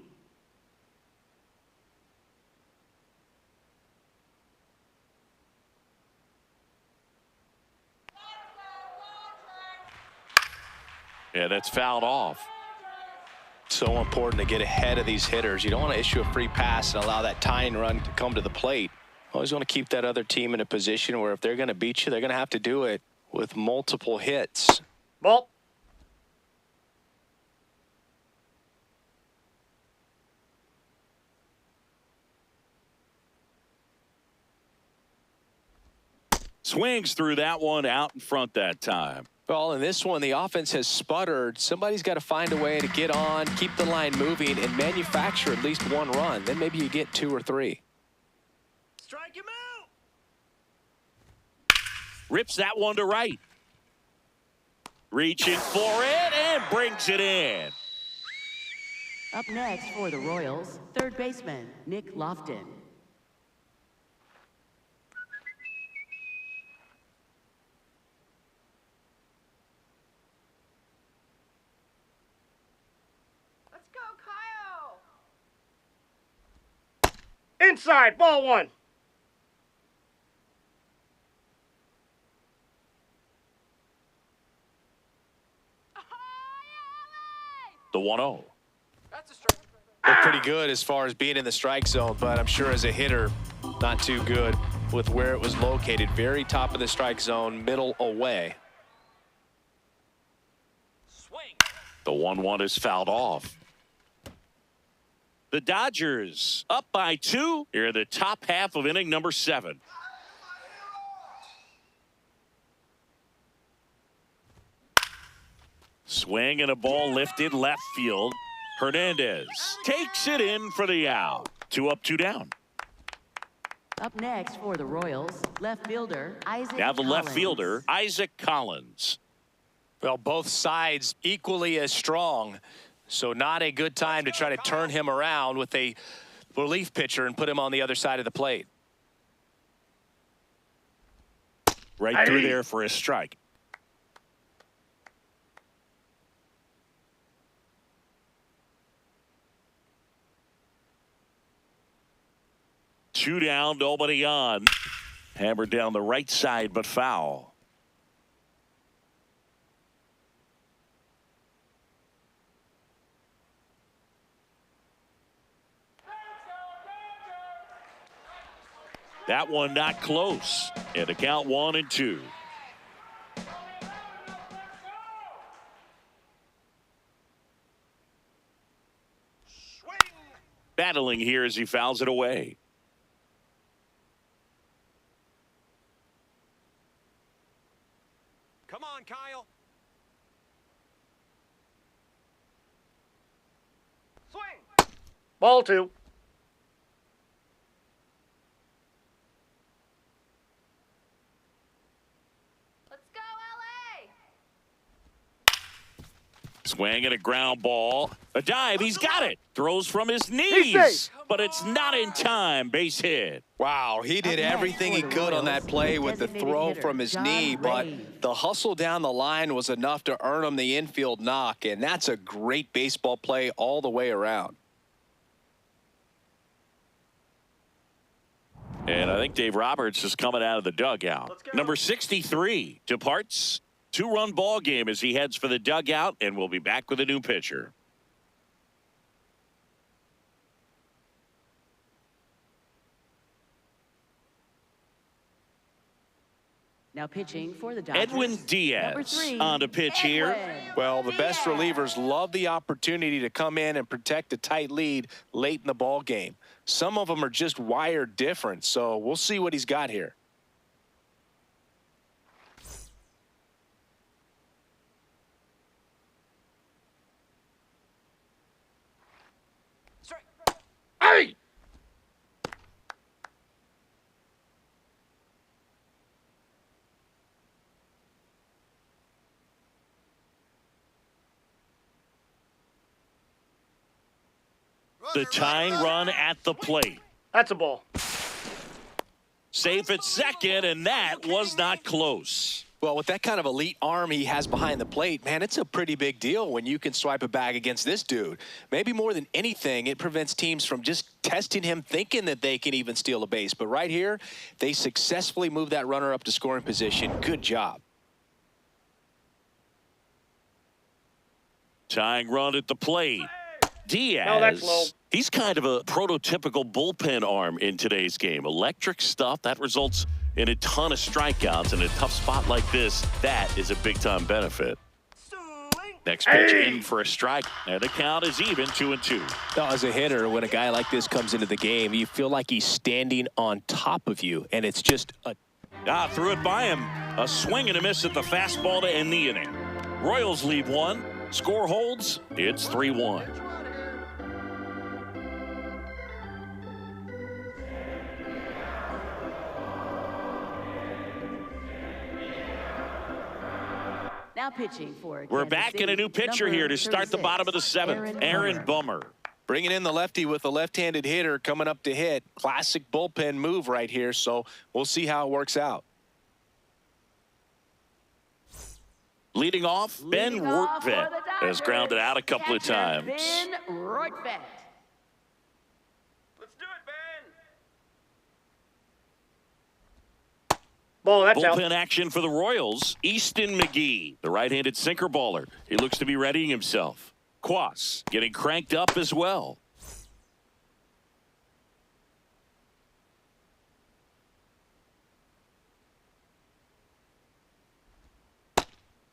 Yeah, that's fouled off. So important to get ahead of these hitters. You don't want to issue a free pass and allow that tying run to come to the plate. Always want to keep that other team in a position where if they're going to beat you, they're going to have to do it with multiple hits. Ball. Swings through that one out in front that time. Well, in this one, the offense has sputtered. Somebody's got to find a way to get on, keep the line moving, and manufacture at least 1 run. Then maybe you get 2 or 3. Strike him out! Rips that one to right. Reaching for it and brings it in. Up next for the Royals, third baseman, Nick Lofton. Let's go, Kyle. Inside, ball one. The 1-0. That's a strike. Looked pretty good as far as being in the strike zone, but I'm sure as a hitter, not too good with where it was located. Very top of the strike zone, middle away. Swing. The 1-1 is fouled off. The Dodgers up by 2 here in the top half of inning number 7. Swing and a ball lifted left field. Hernandez takes it in for the out. 2 up, 2 down. Up next for the Royals, left fielder, Isaac Now the left Collins. fielder, Isaac Collins. Well, both sides equally as strong, so not a good time to try to turn him around with a relief pitcher and put him on the other side of the plate. Right through there for a strike. Two down, nobody on. Hammered down the right side, but foul. That one not close. And the count 1-2. Battling here as he fouls it away. Come on, Kyle. Swing. Ball two. Let's go, LA. Swing and a ground ball. A dive. He's got it. Throws from his He's knees. safe. But it's not in time. Base hit. Wow, he did everything he could on that play with the throw from his knee, but the hustle down the line was enough to earn him the infield knock, and that's a great baseball play all the way around. And I think Dave Roberts is coming out of the dugout. Number 63 departs. 2-run ball game as he heads for the dugout, and we'll be back with a new pitcher. Now pitching for the Dodgers, Edwin number Diaz 3, on to pitch here. Edwin Well, the best Diaz. relievers love the opportunity to come in and protect a tight lead late in the ball game. Some of them are just wired different, so we'll see what he's got here. Strike. Hey! The tying run at the plate. That's a ball. Safe at second, and that was not close. Well, with that kind of elite arm he has behind the plate, man, it's a pretty big deal when you can swipe a bag against this dude. Maybe more than anything, it prevents teams from just testing him, thinking that they can even steal a base. But right here, they successfully move that runner up to scoring position. Good job. Tying run at the plate. Diaz. No, that's low. He's kind of a prototypical bullpen arm in today's game. Electric stuff that results in a ton of strikeouts in a tough spot like this. That is a big-time benefit. Swing. Next pitch in for a strike. And the count is even 2-2. Now, as a hitter, when a guy like this comes into the game, you feel like he's standing on top of you, and it's just a... Threw it by him. A swing and a miss at the fastball to end the inning. Royals lead 1. Score holds. It's 3-1. Now Now pitching for We're Kansas back in a City, new pitcher number here to start the 36, bottom of the seventh. Aaron Bummer. Bringing in the lefty with a left-handed hitter coming up to hit. Classic bullpen move right here, so we'll see how it works out. Leading off, Ben Leading off for Rortvedt the has grounded out a couple of catcher, times. Ben Rortvedt. Let's do it, Ben. Ball, that's out. Bullpen action for the Royals. Easton McGee, the right-handed sinker baller. He looks to be readying himself. Quas getting cranked up as well.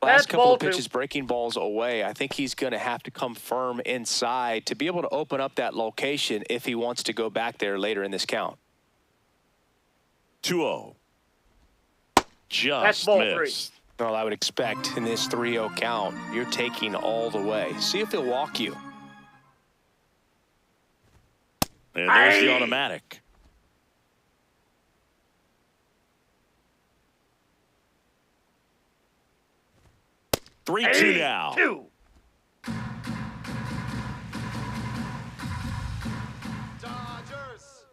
Last couple ball of two. pitches breaking balls away. I think he's going to have to come firm inside to be able to open up that location if he wants to go back there later in this count. 2-0. That's Just ball missed. Well, I would expect in this 3-0 count, you're taking all the way. See if he'll walk you. And there's the Aye. automatic. Three-two now. 2. Dodgers.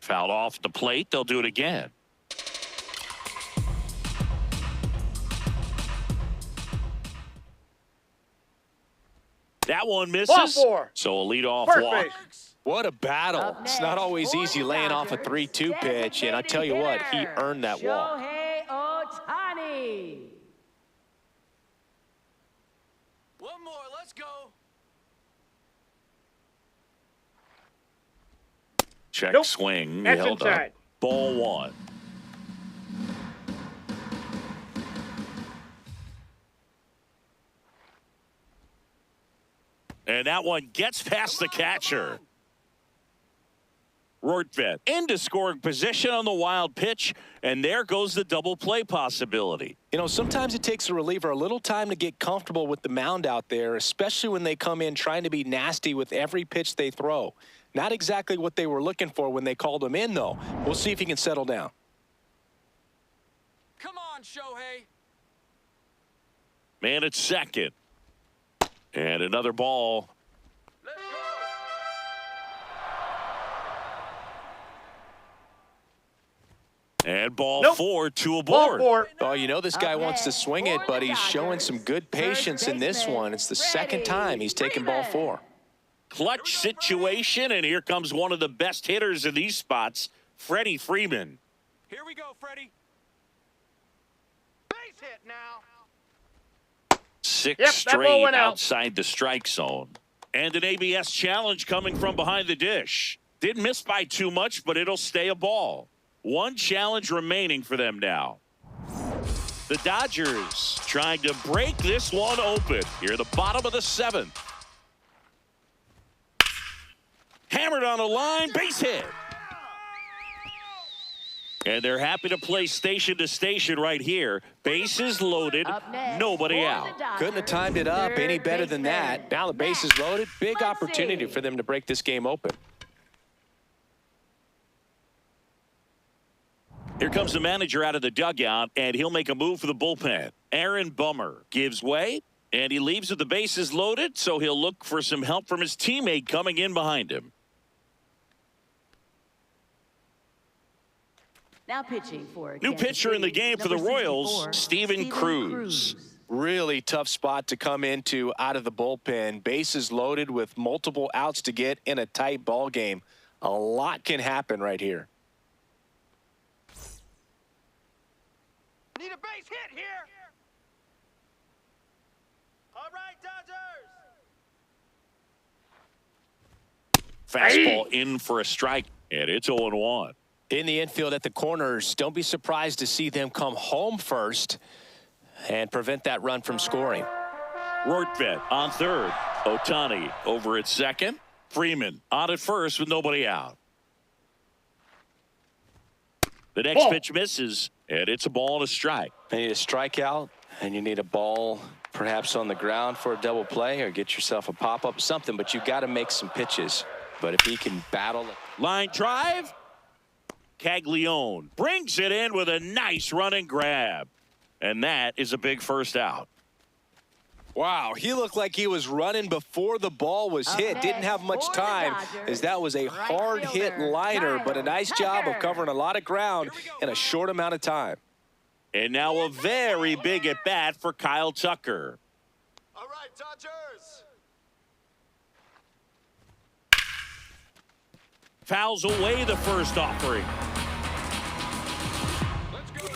Fouled off the plate. They'll do it again. That one misses. Ball 4. So a leadoff First walk. base. What a battle. Up It's not next always for easy the laying off a Dodgers, 3-2 pitch, and I tell you what, he designated earned that hitter, walk. Shohei Ohtani. One more. Let's go. Check Nope. swing. He That's held inside. up. Ball 1. And that one gets past the catcher. Rortvedt into scoring position on the wild pitch, and there goes the double play possibility. You know, sometimes it takes a reliever a little time to get comfortable with the mound out there, especially when they come in trying to be nasty with every pitch they throw. Not exactly what they were looking for when they called him in, though. We'll see if he can settle down. Come on, Shohei. Man at second. And another ball. Let's go. And ball Nope. 4, 2 Ball aboard. 4. Oh, you know this guy Up wants to next swing it, for but the he's showing some Dodgers, good first patience in this baseman, one. It's the second Freddie time he's taken ball Freeman. 4. Clutch situation, and here comes one of the best hitters in these spots, Freddie Freeman. Here we go, Freddie. Base hit now. Six Yep, that ball straight went out. outside the strike zone. And an ABS challenge coming from behind the dish. Didn't miss by too much, but it'll stay a ball. One challenge remaining for them now. The Dodgers trying to break this one open here at the bottom of the 7th. Hammered on the line, base hit. And they're happy to play station to station right here. Bases loaded, Up next nobody for out. the Dodgers, Couldn't have timed it up any third better than baseman, that. Now the base is loaded. Big Muncy. opportunity for them to break this game open. Here comes the manager out of the dugout, and he'll make a move for the bullpen. Aaron Bummer gives way, and he leaves with the bases loaded, so he'll look for some help from his teammate coming in behind him. Now pitching for New Kansas pitcher in the City, game for the number Royals, 64, Steven Cruz. Really tough spot to come into out of the bullpen. Bases loaded with multiple outs to get in a tight ball game. A lot can happen right here. Need a base hit here. All right, Dodgers. Fastball in for a strike, and it's 0-1. In the infield at the corners, don't be surprised to see them come home first and prevent that run from scoring. Rortvedt on third. Ohtani over at second. Freeman on at first with nobody out. The next Ball. pitch misses, and it's a ball and a strike. You need a strikeout, and you need a ball perhaps on the ground for a double play or get yourself a pop-up, something, but you got to make some pitches. But if he can battle it. Line drive. Caglione brings it in with a nice running grab. And that is a big first out. Wow, he looked like he was running before the ball was hit. Didn't have much time as that was a hard-hit liner, but a nice job of covering a lot of ground in a short amount of time. And now a very big at-bat for Kyle Tucker. All right, Dodgers. Fouls away the first offering. Let's go,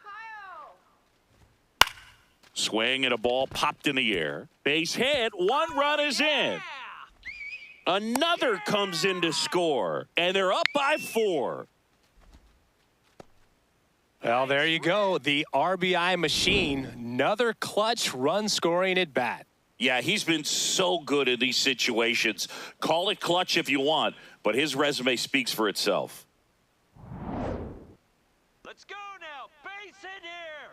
Kyle. Swing and a ball popped in the air. Base hit. One run is in. Another comes in to score. And they're up by 4. Well, there you go. The RBI machine. Another clutch run-scoring at bat. Yeah, he's been so good in these situations. Call it clutch if you want, but his resume speaks for itself. Let's go now. Base hit here.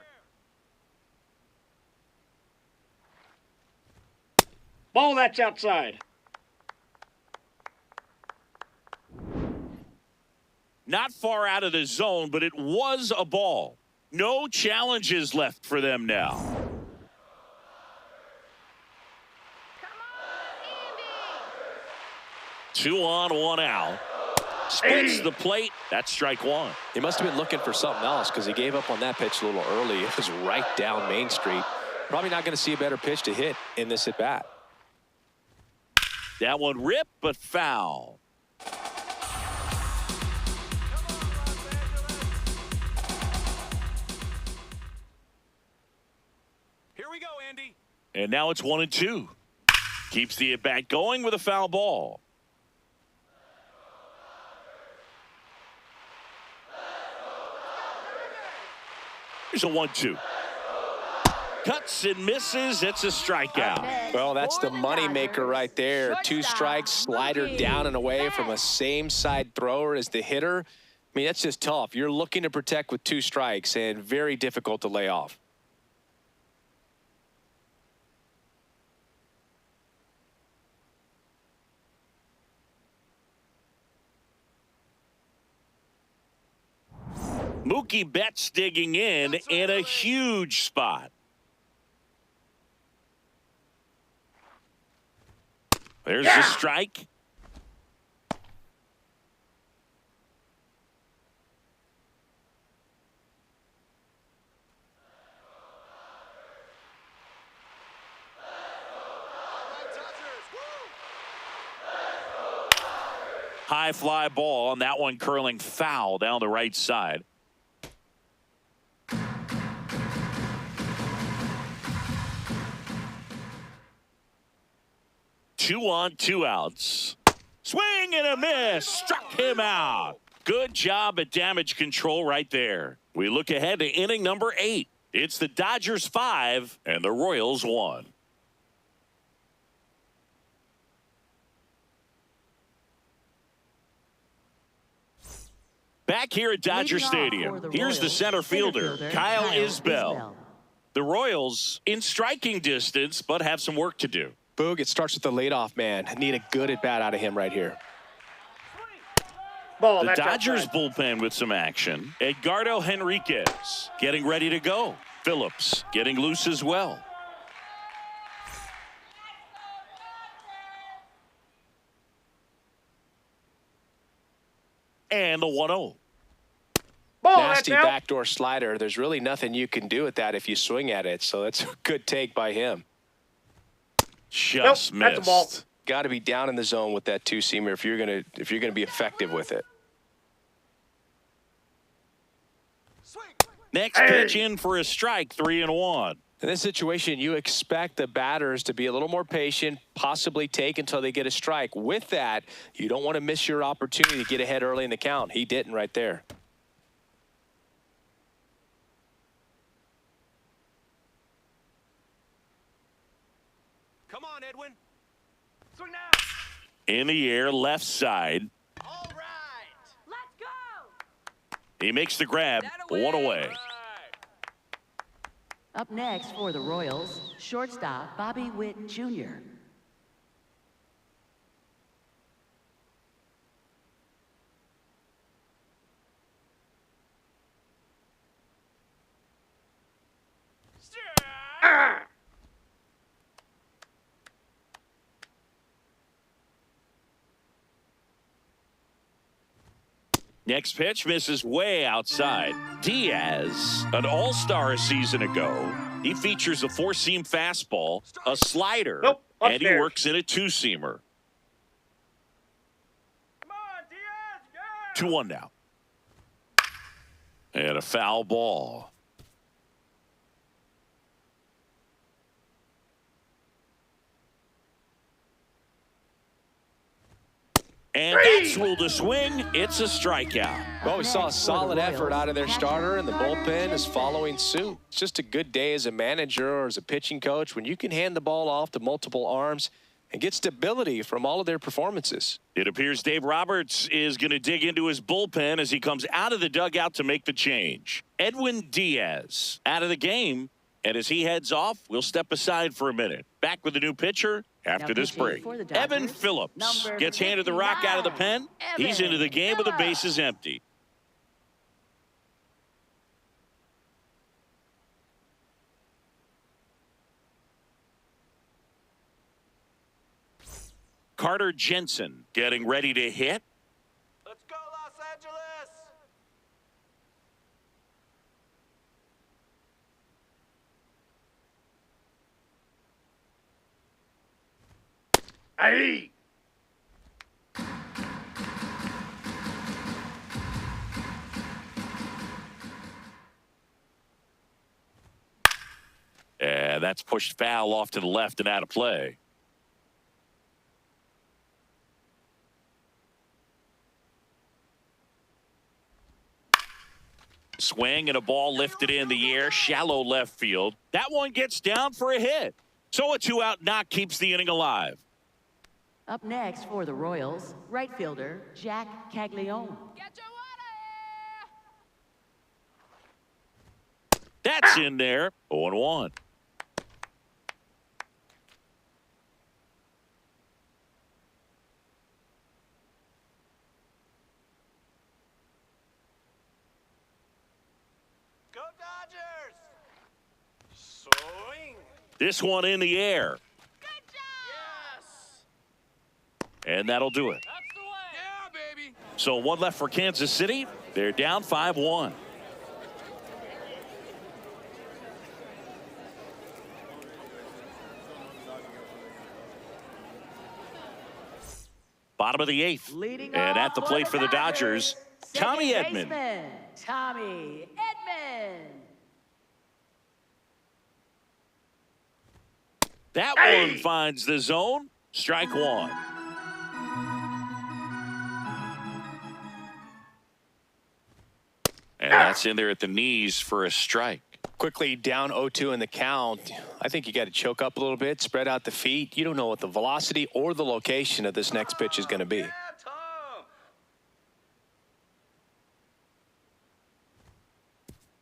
Ball, that's outside. Not far out of the zone, but it was a ball. No challenges left for them now. Come on, Andy. 2 on, 1 out. Spins the plate. That's strike 1. He must have been looking for something else because he gave up on that pitch a little early. It was right down Main Street. Probably not going to see a better pitch to hit in this at-bat. That one ripped, but foul. Here we go, Andy. And now it's 1 and 2. Keeps the at-bat going with a foul ball. Here's a 1-2. Cuts and misses. It's a strikeout. Well, that's the moneymaker right there. 2 strikes, slider down and away from a same-side thrower as the hitter. I mean, that's just tough. You're looking to protect with 2 strikes and very difficult to lay off. Mookie Betts digging in a huge spot. There's the strike. High fly ball, and that one curling foul down the right side. Two on, 2 outs. Swing and a miss. Struck him out. Good job at damage control right there. We look ahead to inning number 8. It's the Dodgers 5 and the Royals 1. Back here at Dodger Stadium, here's the center fielder, Kyle Isbell. The Royals in striking distance, but have some work to do. Boog, it starts with the leadoff man. Need a good at-bat out of him right here. Ball, The that's Dodgers outside. bullpen with some action. Edgardo Henriquez getting ready to go. Phillips getting loose as well. And the 1-0. Ball, Nasty that's out. backdoor slider. There's really nothing you can do with that if you swing at it. So that's a good take by him. Just Nope, that's a ball. missed. Got to be down in the zone with that 2-seamer if you're gonna be effective with it. Swing. Next pitch in for a strike, 3-1. In this situation, you expect the batters to be a little more patient, possibly take until they get a strike. With that, you don't want to miss your opportunity to get ahead early in the count. He didn't right there. Come on, Edwin. Swing now. In the air, left side. All right. Let's go. He makes the grab, 1 away. Up next for the Royals, shortstop Bobby Witt Jr. Next pitch misses way outside. Diaz, an all-star a season ago. He features a four-seam fastball, a slider, Nope, and he upstairs. works in a two-seamer. Come on, Diaz, go! 2-1 now. And a foul ball. And that's ruled a swing. It's a strikeout. Well, we saw a solid effort out of their starter, and the bullpen is following suit. It's just a good day as a manager or as a pitching coach when you can hand the ball off to multiple arms and get stability from all of their performances. It appears Dave Roberts is going to dig into his bullpen as he comes out of the dugout to make the change. Edwin Diaz out of the game. And as he heads off, we'll step aside for a minute. Back with a new pitcher after Now this pitching break. for the Dodgers, Evan Phillips number gets handed the rock out of the pen. 59, He's into the game with the Evan bases empty. Carter Jensen getting ready to hit. Let's go, Los Angeles! Hey! And that's pushed foul off to the left and out of play. Swing and a ball lifted in the air, shallow left field. That one gets down for a hit. So a two-out knock keeps the inning alive. Up next for the Royals, right fielder Jack Caglione. Get your water here! That's in there. 0-1. Go, Dodgers! Swing! This one in the air. Good job! Yes! And that'll do it. That's the way! Yeah, baby! So one left for Kansas City. They're down 5-1. Bottom of the eighth. Leading And off at the plate for the Dodgers, Tommy second Edman. baseman, Tommy Edman. That one finds the zone. Strike one. And that's in there at the knees for a strike. Quickly down 0-2 in the count. I think you got to choke up a little bit, spread out the feet. You don't know what the velocity or the location of this next pitch is going to be. Yeah, Tom!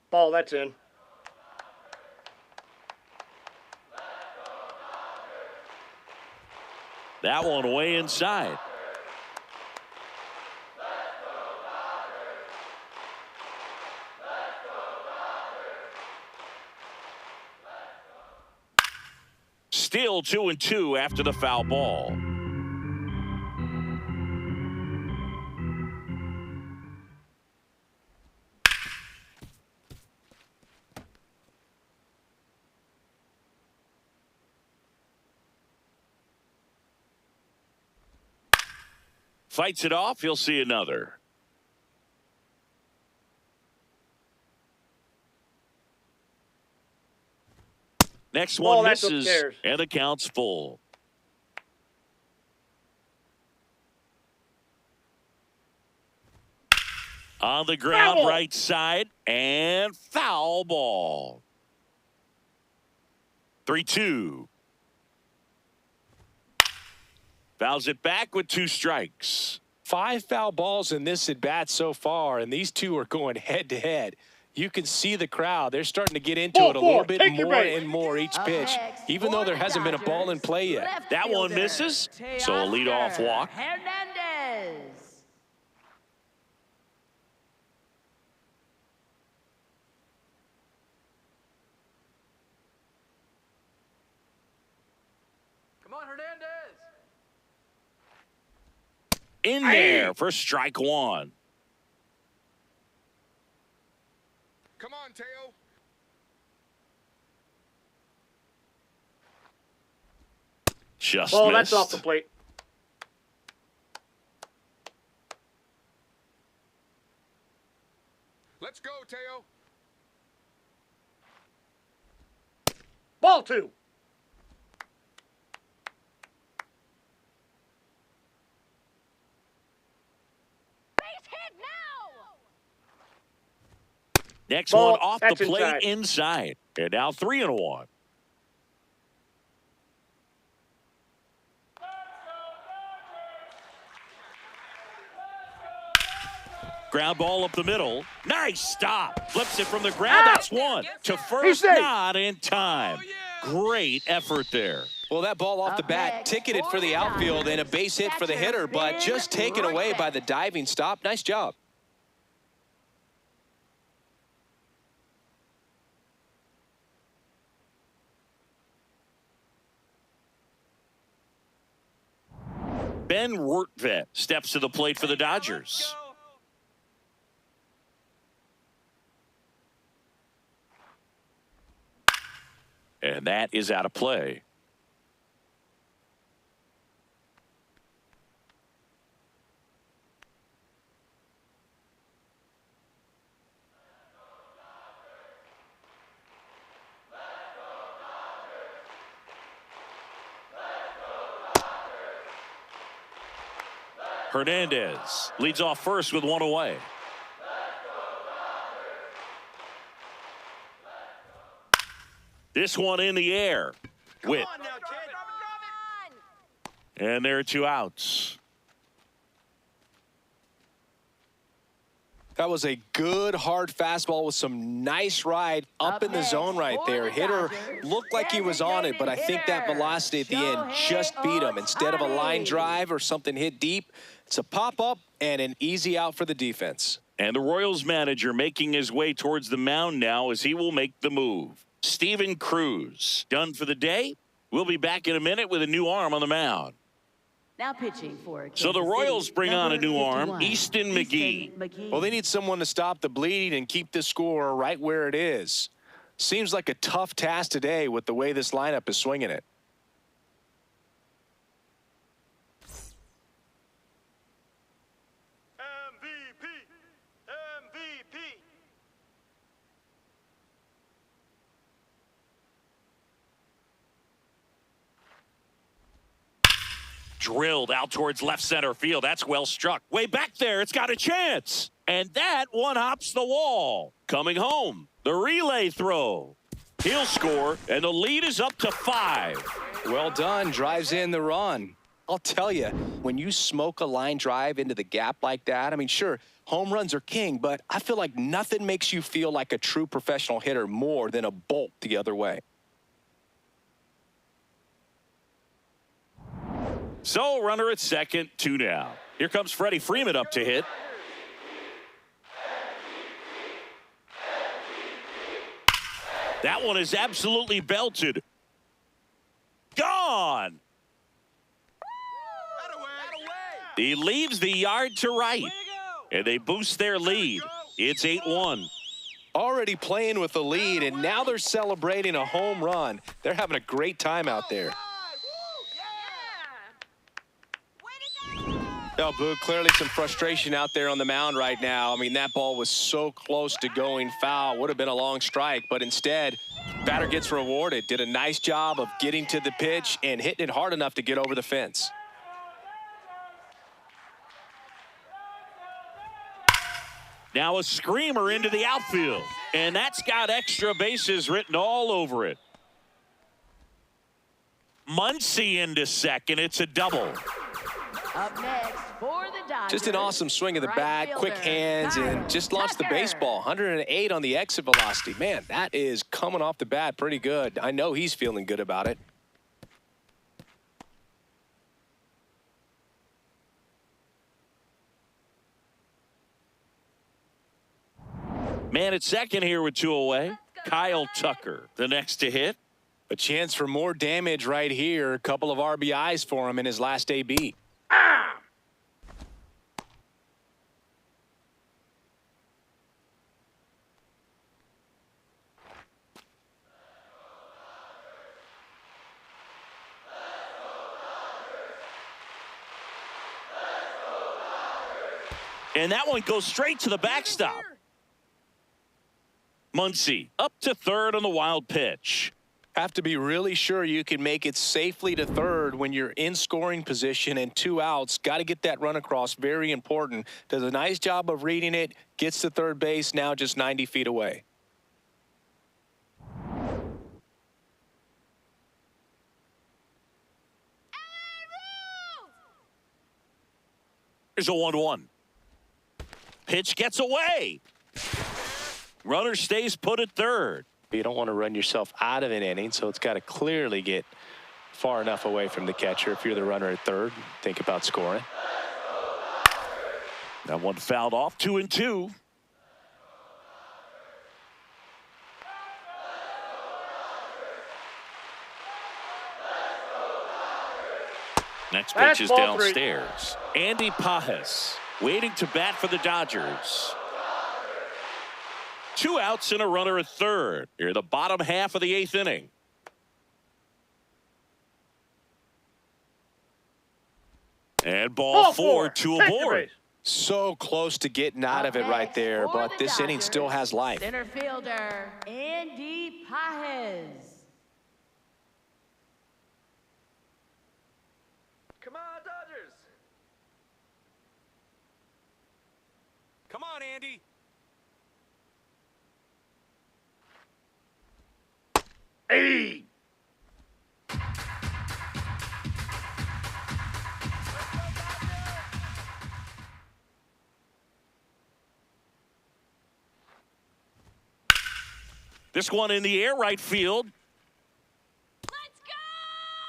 Ball, that's in. That one way inside. Still 2-2 after the foul ball. Fights it off. He'll see another. Next one Ball, that's misses, upstairs. and the count's full. On the ground, Foul. right side, and foul ball. 3-2. Fouls it back with 2 strikes. 5 foul balls in this at bat so far, and these two are going head to head. You can see the crowd. They're starting to get into Ball it a four. little bit Take your more base. and more each Up pitch, next even though for there the hasn't been a ball in Dodgers, play yet. left That one fielder, misses, so a leadoff Teoscar walk. Hernandez. Come on, Hernandez! In there for strike one. on, Teo. Just Ball, missed. that's off the plate. Let's go, Teo. Ball 2. Base hit now! Next Ball, one off the that's plate inside. inside. And now 3-1. Ground ball up the middle. Nice stop. Flips it from the ground. Ah! That's one. To He's first, safe. not in time. Great effort there. Well, that ball off the Up bat next ticketed for the outfield and a base hit for the hitter, but just taken away by the diving stop. Nice job. Ben Rortvedt steps to the plate for the Dodgers. And that is out of play. Hernandez leads off first with one away. This one in the air. Witt. Come on now, kid. And there are 2 outs. That was a good, hard fastball with some nice ride up in the zone right there. Hitter looked like he was on it, but I think that velocity at the end just beat him. Instead of a line drive or something hit deep, it's a pop-up and an easy out for the defense. And the Royals manager making his way towards the mound now as he will make the move. Steven Cruz done for the day. We'll be back in a minute with a new arm on the mound. Now pitching for So the Kansas Royals City, bring on a number new arm, 51, Easton McGee. Well, they need someone to stop the bleeding and keep the score right where it is. Seems like a tough task today with the way this lineup is swinging it. MVP. MVP. Drilled out towards left center field. That's well struck. Way back there. It's got a chance. And that one hops the wall. Coming home. The relay throw. He'll score, and the lead is up to 5. Well done. Drives in the run. I'll tell you, when you smoke a line drive into the gap like that, I mean, sure, home runs are king, but I feel like nothing makes you feel like a true professional hitter more than a bolt the other way. So, runner at second, 2 now. Here comes Freddie Freeman up to hit. That one is absolutely belted. Gone! He leaves the yard to right. And they boost their lead. It's 8-1. Already playing with the lead, and now they're celebrating a home run. They're having a great time out there. Oh, Boog, clearly some frustration out there on the mound right now. I mean, that ball was so close to going foul. Would have been a long strike, but instead, batter gets rewarded. Did a nice job of getting to the pitch and hitting it hard enough to get over the fence. Now a screamer into the outfield. And that's got extra bases written all over it. Muncy into second. It's a double. Up next for the Dodgers. Just an awesome swing of the right bat, quick fielder, hands, and just launched the Tucker. baseball. 108 on the exit velocity. Man, that is coming off the bat pretty good. I know he's feeling good about it. Man at second here with 2 away. Kyle Tucker, the next to hit. A chance for more damage right here. A couple of RBIs for him in his last AB. And that one goes straight to the backstop. Muncy up to third on the wild pitch. Have to be really sure you can make it safely to third when you're in scoring position and 2 outs. Got to get that run across. Very important. Does a nice job of reading it. Gets to third base. Now just 90 feet away. Here's a 1-1. Pitch gets away. Runner stays put at third. You don't want to run yourself out of an inning, so it's got to clearly get far enough away from the catcher. If you're the runner at third, think about scoring. That one fouled off. 2-2. Next pitch is downstairs. Andy Pajes waiting to bat for the Dodgers. 2 outs and a runner at third. Here, the bottom half of the 8th inning. And ball 4, 2 aboard. So close to getting out of it right there, but this inning still has life. Center fielder, Andy Pajes. Come on, Dodgers. Come on, Andy. Hey! This one in the air right field.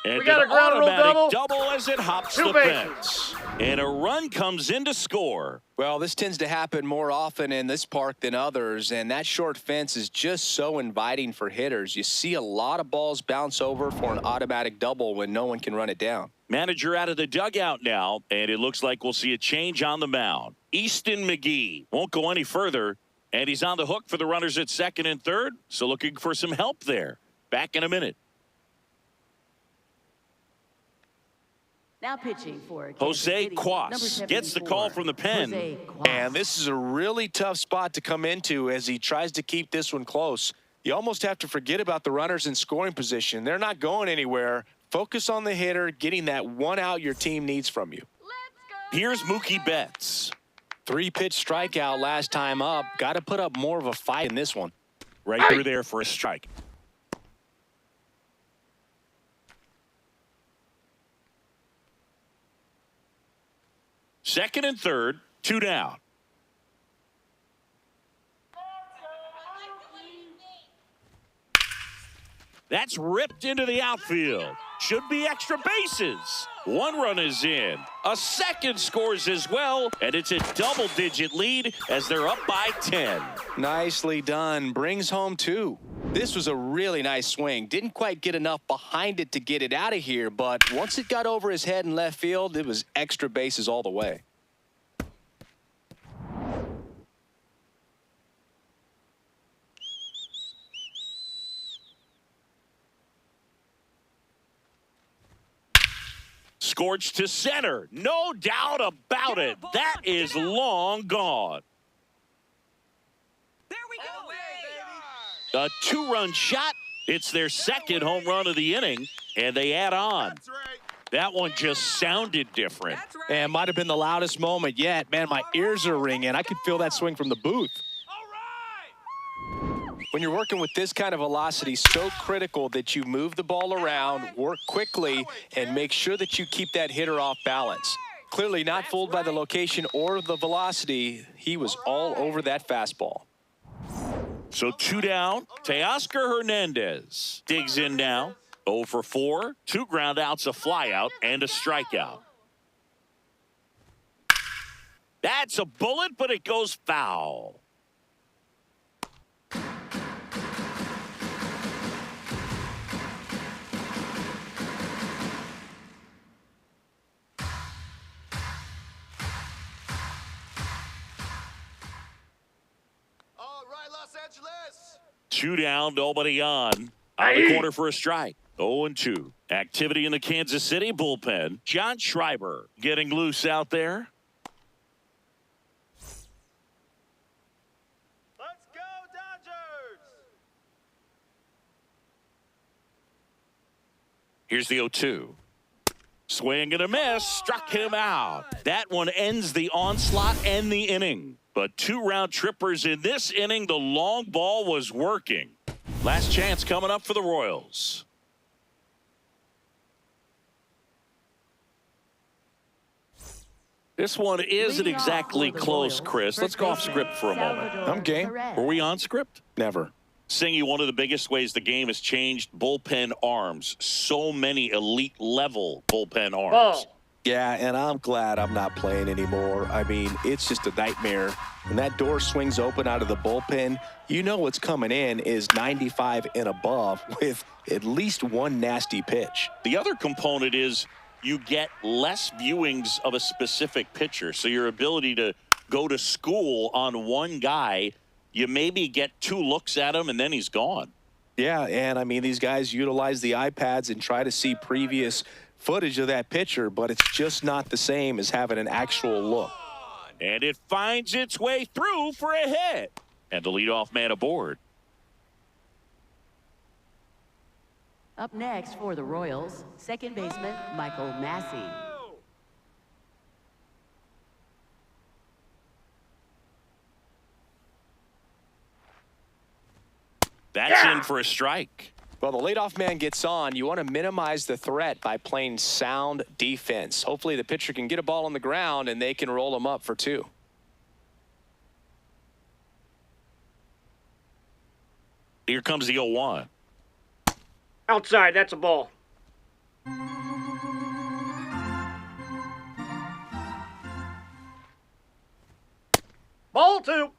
And We got an a ground rule automatic double. as it hops Two the bases. fence. And a run comes in to score. Well, this tends to happen more often in this park than others, and that short fence is just so inviting for hitters. You see a lot of balls bounce over for an automatic double when no one can run it down. Manager out of the dugout now, and it looks like we'll see a change on the mound. Easton McGee won't go any further, and he's on the hook for the runners at second and third, so looking for some help there. Back in a minute. Now pitching for Jose Quas gets the call from the pen. And this is a really tough spot to come into as he tries to keep this one close. You almost have to forget about the runners in scoring position. They're not going anywhere. Focus on the hitter, getting that 1 out your team needs from you. Here's Mookie Betts. 3-pitch strikeout last time up. Got to put up more of a fight in this one. Right through there for a strike. Second and third, 2 down. That's ripped into the outfield. Should be extra bases. 1 run is in. A second scores as well, and it's a double-digit lead as they're up by 10. Nicely done. Brings home 2. This was a really nice swing. Didn't quite get enough behind it to get it out of here, but once it got over his head in left field, it was extra bases all the way. Scorched to center. No doubt about it. That is long gone. There we go. A 2-run shot. It's their second home run of the inning, and they add on. That's right. That one just sounded different. That's right. And might have been the loudest moment yet. Man, my ears are ringing. I could feel that swing from the booth. When you're working with this kind of velocity, so critical that you move the ball around, work quickly, and make sure that you keep that hitter off balance. Clearly not fooled by the location or the velocity. He was all over that fastball. So 2 down. Teoscar Hernandez digs in now. 0 for 4. 2 ground outs, a fly out, and a strikeout. That's a bullet, but it goes foul. All right, Los Angeles. 2 down, nobody on. On the corner for a strike. 0-2. Activity in the Kansas City bullpen. John Schreiber getting loose out there. Here's the 0-2. Swing and a miss, struck him out. That one ends the onslaught and the inning. But 2 round trippers in this inning, the long ball was working. Last chance coming up for the Royals. This one isn't exactly close, Chris. Let's go off script for a moment. I'm game. Were we on script? Never. Singy, one of the biggest ways the game has changed, bullpen arms. So many elite level bullpen arms. Ball. Yeah, and I'm glad I'm not playing anymore. I mean, it's just a nightmare. When that door swings open out of the bullpen, you know what's coming in is 95 and above with at least one nasty pitch. The other component is you get less viewings of a specific pitcher. So your ability to go to school on one guy, you maybe get 2 looks at him and then he's gone. Yeah, and I mean, these guys utilize the iPads and try to see previous footage of that pitcher, but it's just not the same as having an actual look. And it finds its way through for a hit. And the leadoff man aboard. Up next for the Royals, second baseman Michael Massey. That's in for a strike. Well, the leadoff man gets on. You want to minimize the threat by playing sound defense. Hopefully the pitcher can get a ball on the ground and they can roll him up for 2. Here comes the 0-1. Outside, that's a ball. Ball 2.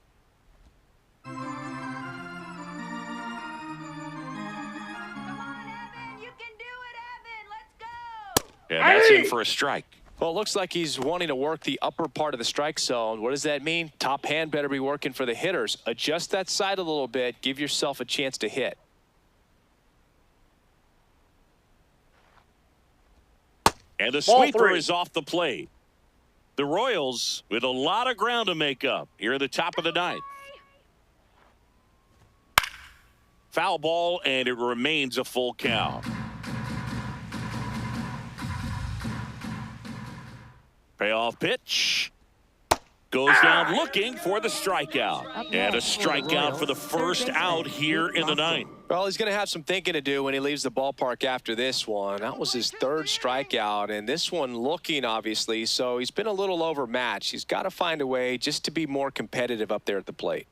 And that's in for a strike. Well, it looks like he's wanting to work the upper part of the strike zone. What does that mean? Top hand better be working for the hitters. Adjust that side a little bit. Give yourself a chance to hit. And the Ball sweeper 3. is off the plate. The Royals with a lot of ground to make up here at the top of the 9th. Foul ball, and it remains a full count. Payoff pitch. Goes down looking for the strikeout. And a strikeout for the first out here in the 9th. Well, he's going to have some thinking to do when he leaves the ballpark after this one. That was his 3rd strikeout, and this one looking, obviously, so he's been a little overmatched. He's got to find a way just to be more competitive up there at the plate.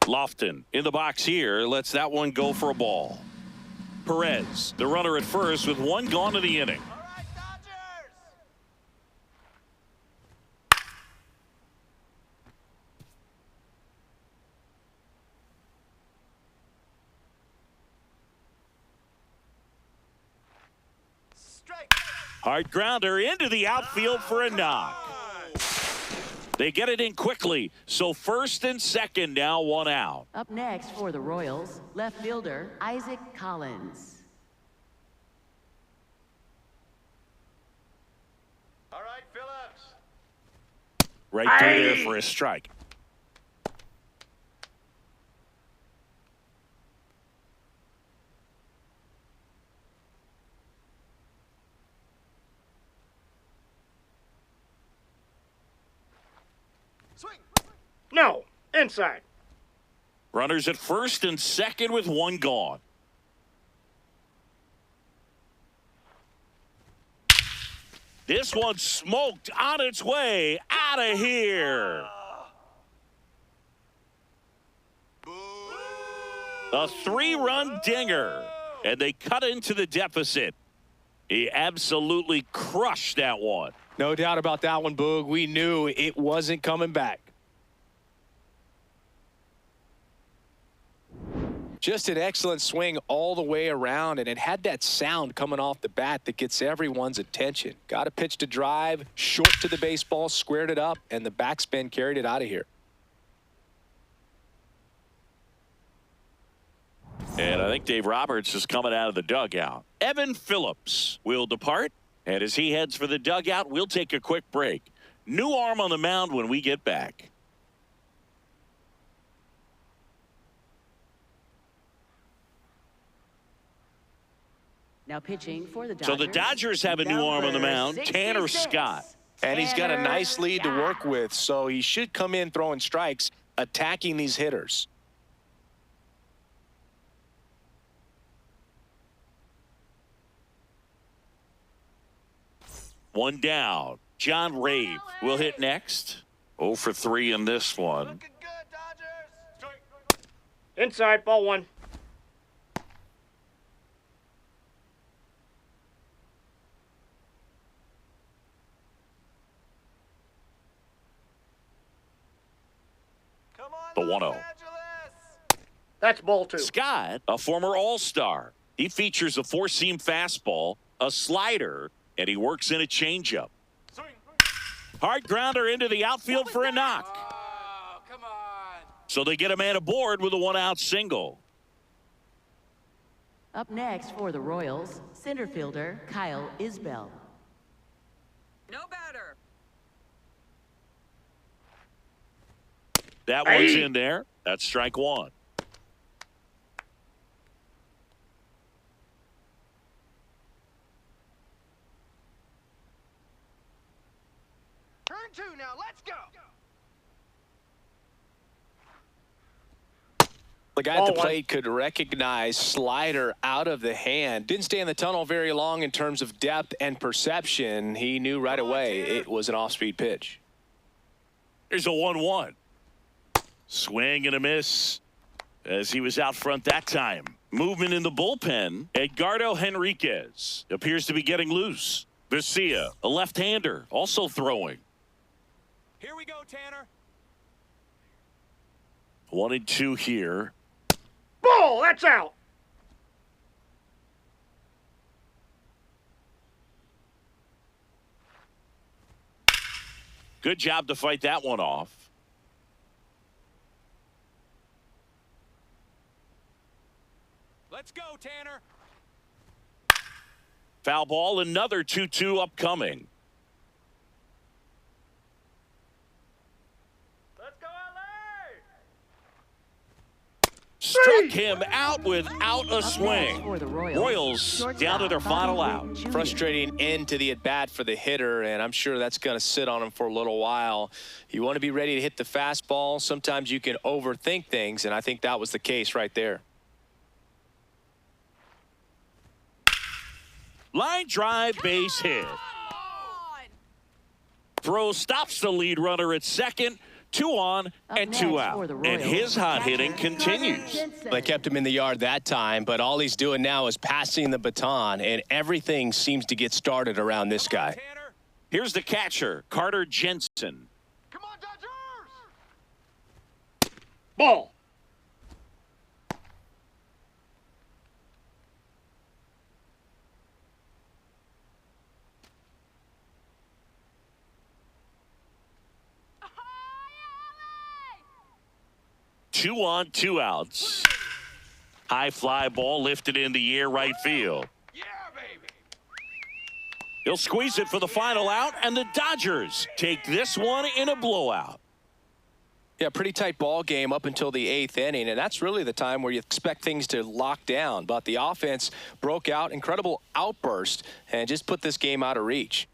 Lofton in the box here, lets that one go for a ball. Perez, the runner at first with 1 gone in the inning. Hard grounder into the outfield for a knock. They get it in quickly, so first and second now 1 out. Up next for the Royals, left fielder Isaac Collins. All right, Phillips. Right through there for a strike. Swing. No, inside. Runners at first and second with 1 gone. This one smoked on its way out of here. A 3-run dinger, and they cut into the deficit. He absolutely crushed that one. No doubt about that one, Boog. We knew it wasn't coming back. Just an excellent swing all the way around, and it had that sound coming off the bat that gets everyone's attention. Got a pitch to drive, short to the baseball, squared it up, and the backspin carried it out of here. And I think Dave Roberts is coming out of the dugout. Evan Phillips will depart. And as he heads for the dugout, we'll take a quick break. New arm on the mound when we get back. Now pitching for the Dodgers. So the Dodgers have a new arm on the mound, Tanner 66. Scott. And he's got a Tanner nice lead to work Scott. with, so he should come in throwing strikes, attacking these hitters. One down. John Rave will hit next. 0 for 3 in this one. Looking good, Dodgers. Inside, ball one. Come on, The Los 1-0. Angeles. That's ball two. Scott, a former All-Star. He features a four-seam fastball, a slider, and he works in a changeup. Swing. Hard grounder into the outfield for a knock. Oh, come on. So they get a man aboard with a one-out single. Up next for the Royals, center fielder Kyle Isbell. No batter. That one's in there. That's strike one. Turn two now. Let's go. The guy at the Ball one. plate could recognize slider out of the hand. Didn't stay in the tunnel very long in terms of depth and perception. He knew right away it was an off-speed pitch. There's a 1-1. Swing and a miss as he was out front that time. Movement in the bullpen. Edgardo Henriquez appears to be getting loose. Garcia, a left-hander, also throwing. Here we go, Tanner. 1-2 here. Ball, that's out. Good job to fight that one off. Let's go, Tanner. Foul ball, another 2-2 upcoming. Let's go, LA. Struck him out without a Up next swing. for the Royals shortstop down to their Bobby final Witt out. Jr. Frustrating end to the at-bat for the hitter, and I'm sure that's going to sit on him for a little while. You want to be ready to hit the fastball. Sometimes you can overthink things, and I think that was the case right there. Line drive, base hit. Throw stops the lead runner at second. 2 on Up and next 2 for out. the And Royals, his hot catcher hitting Carter continues. Jensen. They kept him in the yard that time, but all he's doing now is passing the baton, and everything seems to get started around this guy. Tanner. Here's the catcher, Carter Jensen. Come on, Dodgers. Ball. Two on, 2 outs. High fly ball lifted in the air right field. Yeah, baby. He'll squeeze it for the final out, and the Dodgers take this one in a blowout. Yeah, pretty tight ball game up until the 8th inning, and that's really the time where you expect things to lock down. But the offense broke out, incredible outburst, and just put this game out of reach.